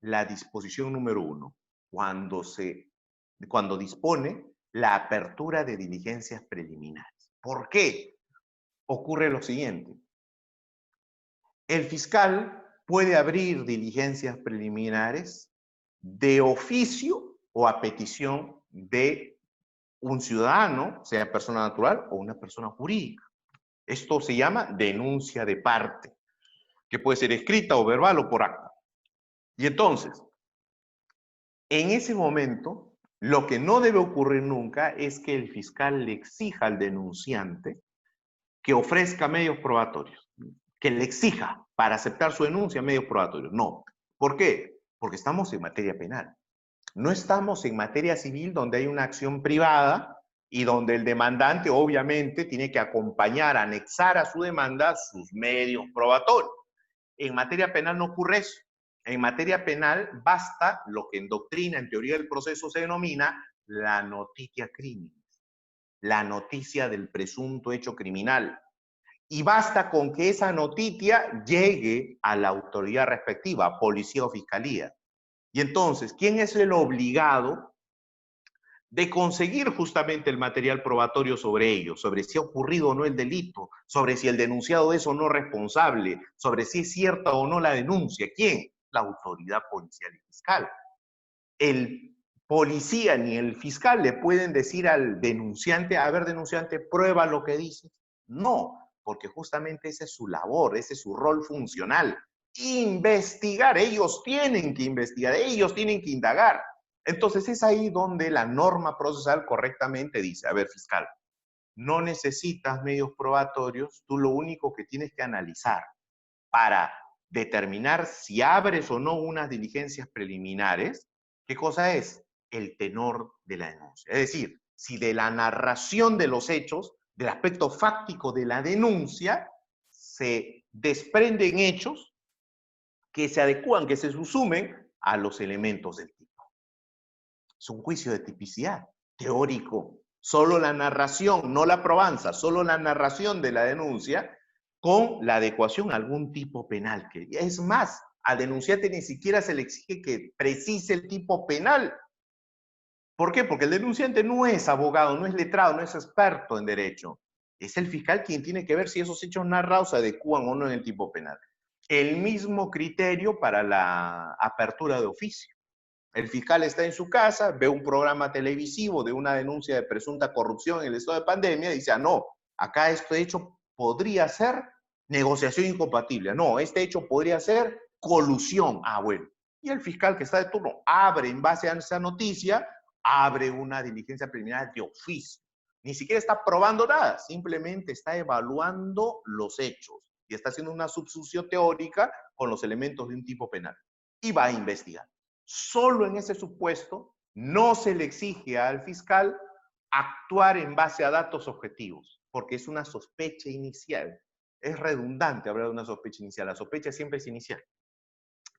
La disposición número 1, cuando dispone la apertura de diligencias preliminares. ¿Por qué? Ocurre lo siguiente. El fiscal puede abrir diligencias preliminares de oficio o a petición de un ciudadano, sea persona natural o una persona jurídica. Esto se llama denuncia de parte, que puede ser escrita o verbal o por acta. Y entonces, En ese momento, lo que no debe ocurrir nunca es que el fiscal le exija al denunciante que ofrezca medios probatorios, que le exija para aceptar su denuncia medios probatorios. No. ¿Por qué? Porque estamos en materia penal. No estamos en materia civil donde hay una acción privada y donde el demandante obviamente tiene que acompañar, anexar a su demanda sus medios probatorios. En materia penal no ocurre eso. En materia penal basta lo que en doctrina, en teoría del proceso se denomina la notitia criminis, la noticia del presunto hecho criminal. Y basta con que esa noticia llegue a la autoridad respectiva, policía o fiscalía. Y entonces, ¿quién es el obligado de conseguir justamente el material probatorio sobre ello, sobre si ha ocurrido o no el delito, sobre si el denunciado es o no responsable, sobre si es cierta o no la denuncia? ¿Quién? La autoridad policial y fiscal. El policía ni el fiscal le pueden decir al denunciante, a ver, denunciante, prueba lo que dices. No, porque justamente esa es su labor, ese es su rol funcional. Investigar, ellos tienen que investigar, ellos tienen que indagar. Entonces es ahí donde la norma procesal correctamente dice, a ver, fiscal, no necesitas medios probatorios, tú lo único que tienes que analizar para determinar si abres o no unas diligencias preliminares, ¿qué cosa es? El tenor de la denuncia. Es decir, si de la narración de los hechos, del aspecto fáctico de la denuncia, se desprenden hechos que se adecúan, que se subsumen a los elementos del tipo. Es un juicio de tipicidad teórico. Solo la narración, no la probanza, solo la narración de la denuncia con la adecuación a algún tipo penal. Es más, al denunciante ni siquiera se le exige que precise el tipo penal. ¿Por qué? Porque el denunciante no es abogado, no es letrado, no es experto en derecho. Es el fiscal quien tiene que ver si esos hechos narrados se adecúan o no en el tipo penal. El mismo criterio para la apertura de oficio. El fiscal está en su casa, ve un programa televisivo de una denuncia de presunta corrupción en el estado de pandemia y dice, ah, no, acá este hecho podría ser negociación incompatible. No, este hecho podría ser colusión. Ah, bueno. Y el fiscal que está de turno abre en base a esa noticia, abre una diligencia preliminar de oficio. Ni siquiera está probando nada, simplemente está evaluando los hechos y está haciendo una subsución teórica con los elementos de un tipo penal. Y va a investigar. Solo en ese supuesto no se le exige al fiscal actuar en base a datos objetivos, porque es una sospecha inicial. Es redundante hablar de una sospecha inicial. La sospecha siempre es inicial.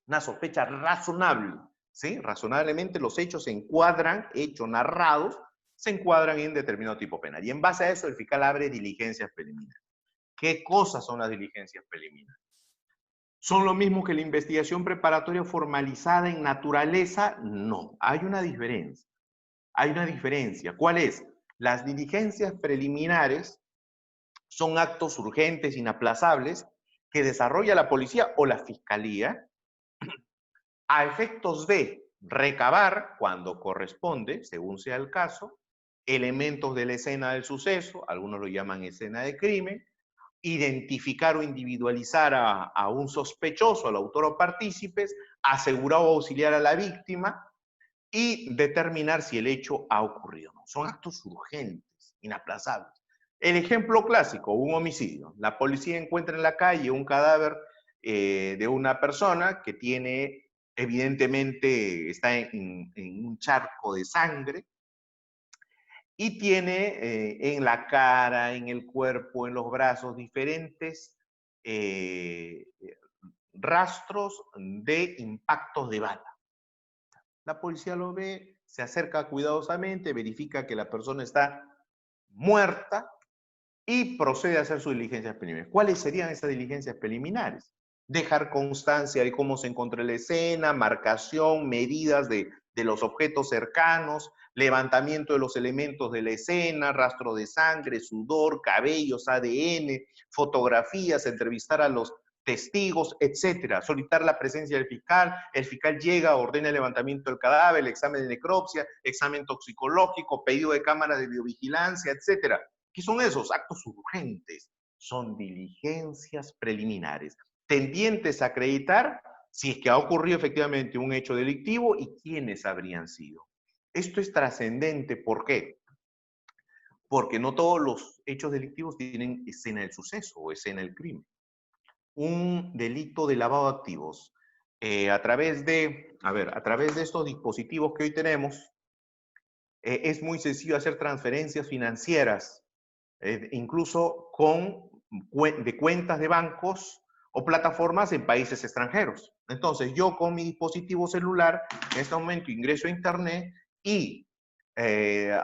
Una sospecha razonable, ¿sí? Razonablemente los hechos se encuadran, hechos narrados, se encuadran en determinado tipo penal. Y en base a eso el fiscal abre diligencias preliminares. ¿Qué cosas son las diligencias preliminares? ¿Son lo mismo que la investigación preparatoria formalizada en naturaleza? No, hay una diferencia. Hay una diferencia. ¿Cuál es? Las diligencias preliminares son actos urgentes, inaplazables, que desarrolla la policía o la fiscalía a efectos de recabar, cuando corresponde, según sea el caso, elementos de la escena del suceso, algunos lo llaman escena de crimen, identificar o individualizar a un sospechoso, al autor o partícipes, asegurar o auxiliar a la víctima y determinar si el hecho ha ocurrido o no. Son actos urgentes, inaplazables. El ejemplo clásico, un homicidio. La policía encuentra en la calle un cadáver de una persona que tiene, evidentemente, está en un charco de sangre, y tiene en la cara, en el cuerpo, en los brazos diferentes eh, rastros de impactos de bala. La policía lo ve, se acerca cuidadosamente, verifica que la persona está muerta y procede a hacer sus diligencias preliminares. ¿Cuáles serían esas diligencias preliminares? Dejar constancia de cómo se encontró la escena, marcación, medidas de los objetos cercanos, levantamiento de los elementos de la escena, rastro de sangre, sudor, cabellos, ADN, fotografías, entrevistar a los testigos, etcétera. Solicitar la presencia del fiscal, el fiscal llega, ordena el levantamiento del cadáver, el examen de necropsia, examen toxicológico, pedido de cámara de biovigilancia, etcétera. ¿Qué son esos? Actos urgentes. Son diligencias preliminares, tendientes a acreditar si es que ha ocurrido efectivamente un hecho delictivo y quiénes habrían sido. Esto es trascendente, ¿por qué? Porque no todos los hechos delictivos tienen escena del suceso o escena del crimen. Un delito de lavado de activos, a través de estos dispositivos que hoy tenemos, es muy sencillo hacer transferencias financieras, incluso de cuentas de bancos o plataformas en países extranjeros. Entonces, yo con mi dispositivo celular, en este momento ingreso a internet y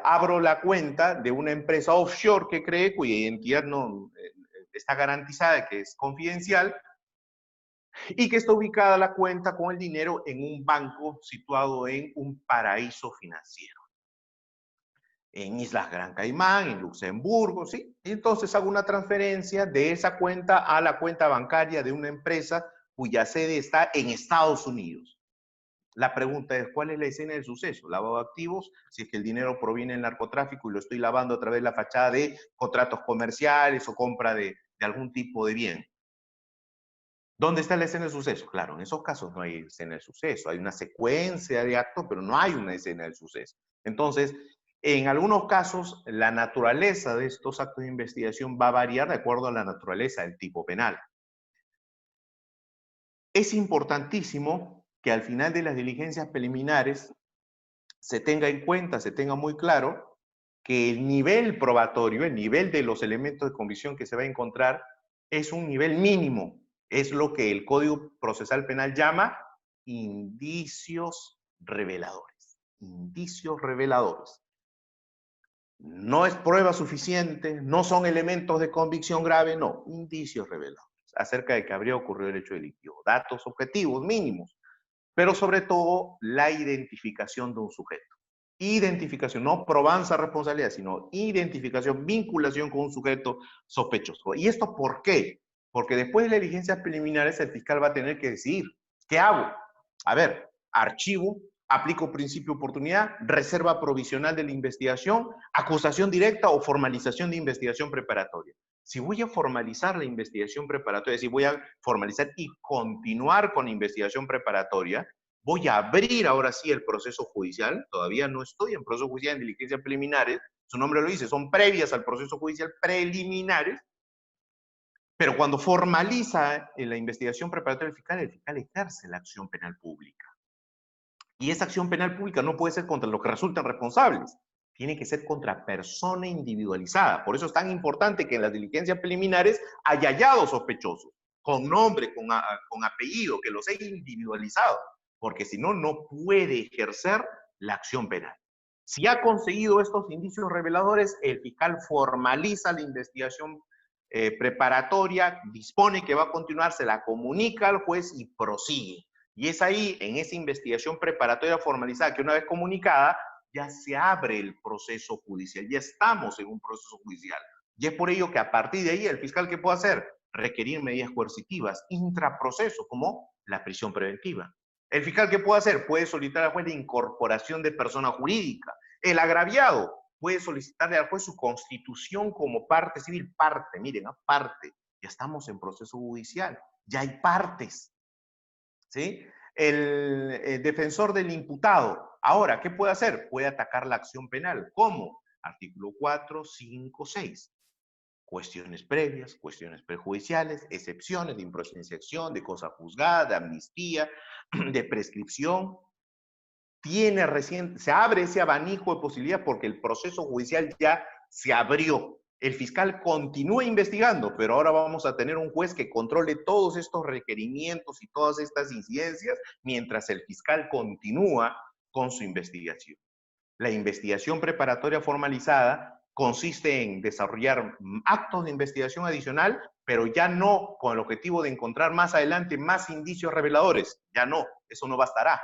abro la cuenta de una empresa offshore que cree, cuya identidad no está garantizada, que es confidencial, y que está ubicada la cuenta con el dinero en un banco situado en un paraíso financiero, en Islas Gran Caimán, en Luxemburgo, ¿sí? Y entonces hago una transferencia de esa cuenta a la cuenta bancaria de una empresa cuya sede está en Estados Unidos. La pregunta es, ¿cuál es la escena del suceso? Lavado de activos, si es que el dinero proviene del narcotráfico y lo estoy lavando a través de la fachada de contratos comerciales o compra de algún tipo de bien. ¿Dónde está la escena del suceso? Claro, en esos casos no hay escena del suceso, hay una secuencia de actos, pero no hay una escena del suceso. Entonces, en algunos casos, la naturaleza de estos actos de investigación va a variar de acuerdo a la naturaleza del tipo penal. Es importantísimo que al final de las diligencias preliminares se tenga en cuenta, se tenga muy claro que el nivel probatorio, el nivel de los elementos de convicción que se va a encontrar es un nivel mínimo. Es lo que el Código Procesal Penal llama indicios reveladores. Indicios reveladores. No es prueba suficiente, no son elementos de convicción grave, no, indicios reveladores acerca de que habría ocurrido el hecho delictivo. Datos objetivos mínimos, pero sobre todo la identificación de un sujeto. Identificación, no probanza responsabilidad, sino identificación, vinculación con un sujeto sospechoso. ¿Y esto por qué? Porque después de las diligencias preliminares el fiscal va a tener que decidir, ¿qué hago? A ver, archivo, aplico principio de oportunidad, reserva provisional de la investigación, acusación directa o formalización de investigación preparatoria. Si voy a formalizar la investigación preparatoria, si voy a formalizar y continuar con la investigación preparatoria, voy a abrir ahora sí el proceso judicial, todavía no estoy en proceso judicial en diligencias preliminares, su nombre lo dice, son previas al proceso judicial preliminares, pero cuando formaliza la investigación preparatoria el fiscal ejerce la acción penal pública. Y esa acción penal pública no puede ser contra los que resultan responsables, tiene que ser contra persona individualizada. Por eso es tan importante que en las diligencias preliminares haya hallado sospechosos, con nombre, con apellido, que los haya individualizado, porque si no, no puede ejercer la acción penal. Si ha conseguido estos indicios reveladores, el fiscal formaliza la investigación preparatoria, dispone que va a continuar, se la comunica al juez y prosigue. Y es ahí, en esa investigación preparatoria formalizada, que una vez comunicada, ya se abre el proceso judicial, ya estamos en un proceso judicial. Y es por ello que a partir de ahí, el fiscal, ¿qué puede hacer? Requerir medidas coercitivas, intraproceso, como la prisión preventiva. El fiscal, ¿qué puede hacer? Puede solicitar al juez la incorporación de persona jurídica. El agraviado puede solicitarle al juez su constitución como parte civil. Parte, miren, parte. Ya estamos en proceso judicial, ya hay partes. ¿Sí? El defensor del imputado. Ahora, ¿qué puede hacer? Puede atacar la acción penal. ¿Cómo? Artículo 4, 5, 6. Cuestiones previas, cuestiones prejudiciales, excepciones de improcedencia de acción, de cosa juzgada, de amnistía, de prescripción. Se abre ese abanico de posibilidades porque el proceso judicial ya se abrió. El fiscal continúa investigando, pero ahora vamos a tener un juez que controle todos estos requerimientos y todas estas incidencias mientras el fiscal continúa con su investigación. La investigación preparatoria formalizada consiste en desarrollar actos de investigación adicional, pero ya no con el objetivo de encontrar más adelante más indicios reveladores. Ya no, eso no bastará.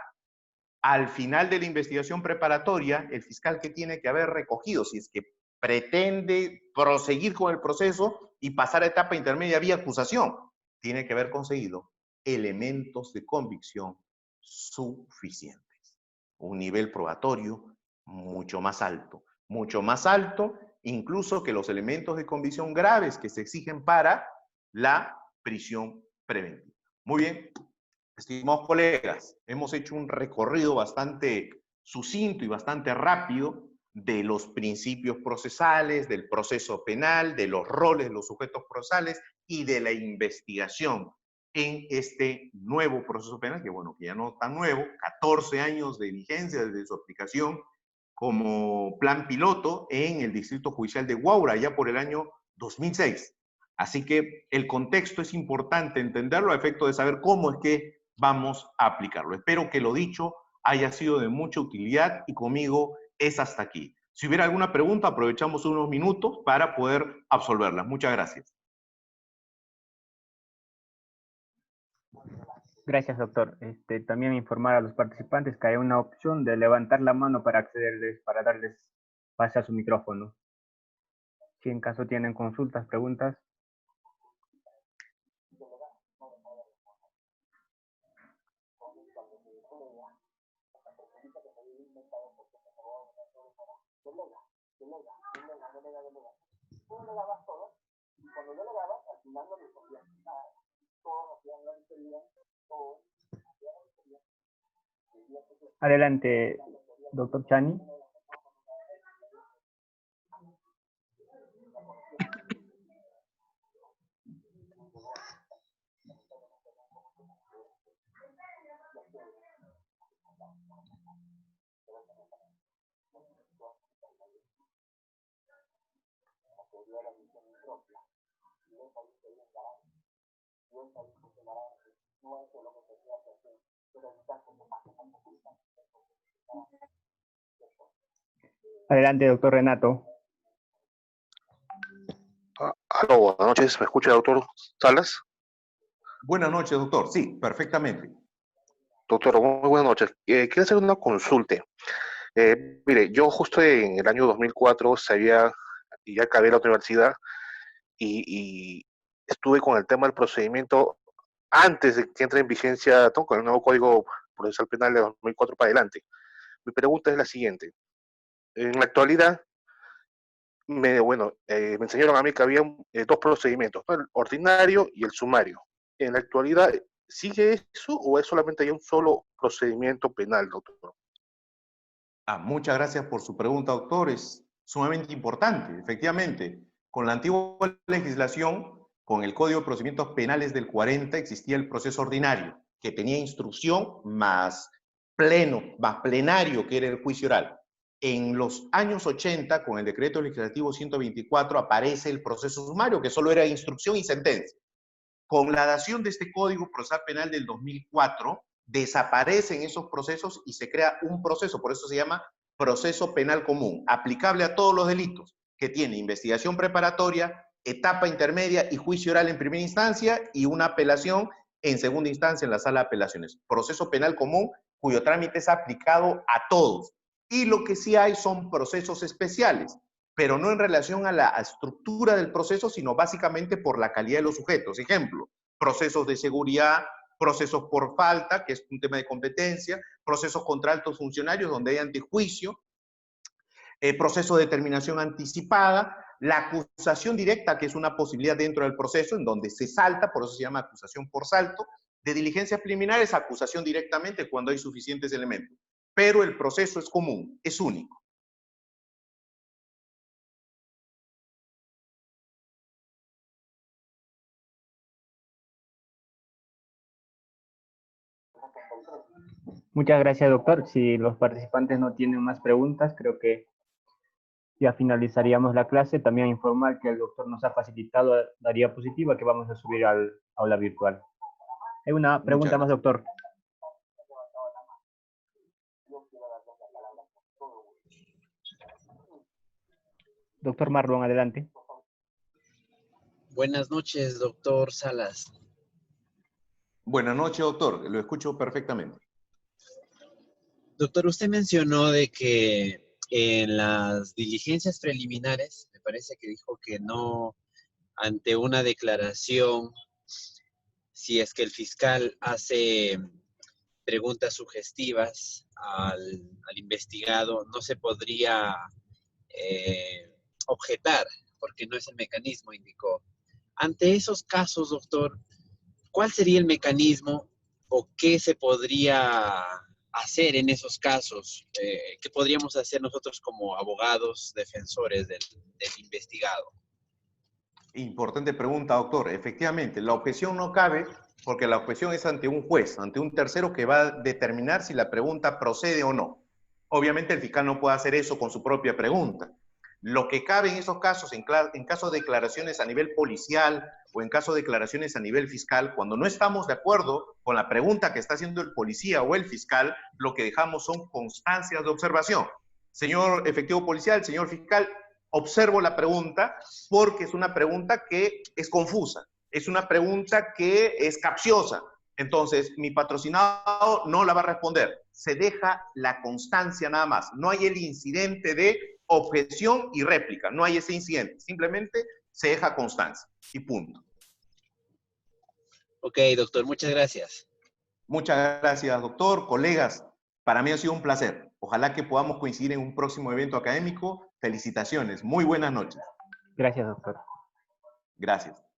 Al final de la investigación preparatoria, el fiscal que tiene que haber recogido, si es que pretende proseguir con el proceso y pasar a etapa intermedia vía acusación, tiene que haber conseguido elementos de convicción suficientes. Un nivel probatorio mucho más alto incluso que los elementos de convicción graves que se exigen para la prisión preventiva. Muy bien. estimados colegas, hemos hecho un recorrido bastante sucinto y bastante rápido de los principios procesales, del proceso penal, de los roles de los sujetos procesales y de la investigación en este nuevo proceso penal, que bueno, que ya no tan nuevo, 14 años de vigencia desde su aplicación como plan piloto en el Distrito Judicial de Huaura, ya por el año 2006. Así que el contexto es importante entenderlo a efecto de saber cómo es que vamos a aplicarlo. Espero que lo dicho haya sido de mucha utilidad y conmigo es hasta aquí. Si hubiera alguna pregunta, aprovechamos unos minutos para poder absolverlas. Muchas gracias. Gracias, doctor. También informar a los participantes que hay una opción de levantar la mano para accederles, para darles pase a su micrófono. Si en caso tienen consultas, preguntas. Adelante, doctor Chani. Adelante, doctor Renato. Aló, buenas noches. ¿Me escucha, doctor Salas? Buenas noches, doctor. Sí, perfectamente. Doctor, muy buenas noches. Quiero hacer una consulta. Mire, yo justo en el año 2004 ya acabé la universidad y estuve con el tema del procedimiento antes de que entre en vigencia, ¿no?, con el nuevo Código Procesal Penal de 2004 para adelante. Mi pregunta es la siguiente. En la actualidad, me enseñaron a mí que había dos procedimientos, ¿no?, el ordinario y el sumario. En la actualidad, ¿sigue eso o es solamente hay un solo procedimiento penal, doctor? Muchas gracias por su pregunta, doctor. Es sumamente importante, efectivamente. Con la antigua legislación, con el Código de Procedimientos Penales del 40, existía el proceso ordinario, que tenía instrucción más pleno, más plenario, que era el juicio oral. En los años 80, con el decreto legislativo 124, aparece el proceso sumario, que solo era instrucción y sentencia. Con la dación de este Código Procesal Penal del 2004, desaparecen esos procesos y se crea un proceso, por eso se llama proceso penal común, aplicable a todos los delitos, que tiene investigación preparatoria, etapa intermedia y juicio oral en primera instancia y una apelación en segunda instancia en la sala de apelaciones. Proceso penal común cuyo trámite es aplicado a todos. Y lo que sí hay son procesos especiales, pero no en relación a la estructura del proceso, sino básicamente por la calidad de los sujetos. Ejemplo, procesos de seguridad, procesos por falta, que es un tema de competencia, procesos contra altos funcionarios donde hay antejuicio, proceso de determinación anticipada, la acusación directa, que es una posibilidad dentro del proceso, en donde se salta, por eso se llama acusación por salto, de diligencias preliminares, acusación directamente cuando hay suficientes elementos. Pero el proceso es común, es único. Muchas gracias, doctor. Si los participantes no tienen más preguntas, creo que ya finalizaríamos la clase. También informar que el doctor nos ha facilitado la diapositiva que vamos a subir al aula virtual. Hay una pregunta más, doctor. Doctor Marlon, adelante. Buenas noches, doctor Salas. Buenas noches, doctor. Lo escucho perfectamente. Doctor, usted mencionó de que en las diligencias preliminares, me parece que dijo que no, ante una declaración, si es que el fiscal hace preguntas sugestivas al investigado, no se podría objetar, porque no es el mecanismo, indicó. Ante esos casos, doctor, ¿cuál sería el mecanismo o qué se podría hacer en esos casos? ¿Qué podríamos hacer nosotros como abogados defensores del investigado? Importante pregunta, doctor. Efectivamente, la objeción no cabe porque la objeción es ante un juez, ante un tercero que va a determinar si la pregunta procede o no. Obviamente el fiscal no puede hacer eso con su propia pregunta. Lo que cabe en esos casos, en caso de declaraciones a nivel policial o en caso de declaraciones a nivel fiscal, cuando no estamos de acuerdo con la pregunta que está haciendo el policía o el fiscal, lo que dejamos son constancias de observación. Señor efectivo policial, señor fiscal, observo la pregunta porque es una pregunta que es confusa, es una pregunta que es capciosa. Entonces, mi patrocinado no la va a responder. Se deja la constancia nada más. No hay el incidente de objeción y réplica. No hay ese incidente. Simplemente se deja constancia y punto. Ok, doctor, muchas gracias. Muchas gracias, doctor. Colegas, para mí ha sido un placer. Ojalá que podamos coincidir en un próximo evento académico. Felicitaciones. Muy buenas noches. Gracias, doctor. Gracias.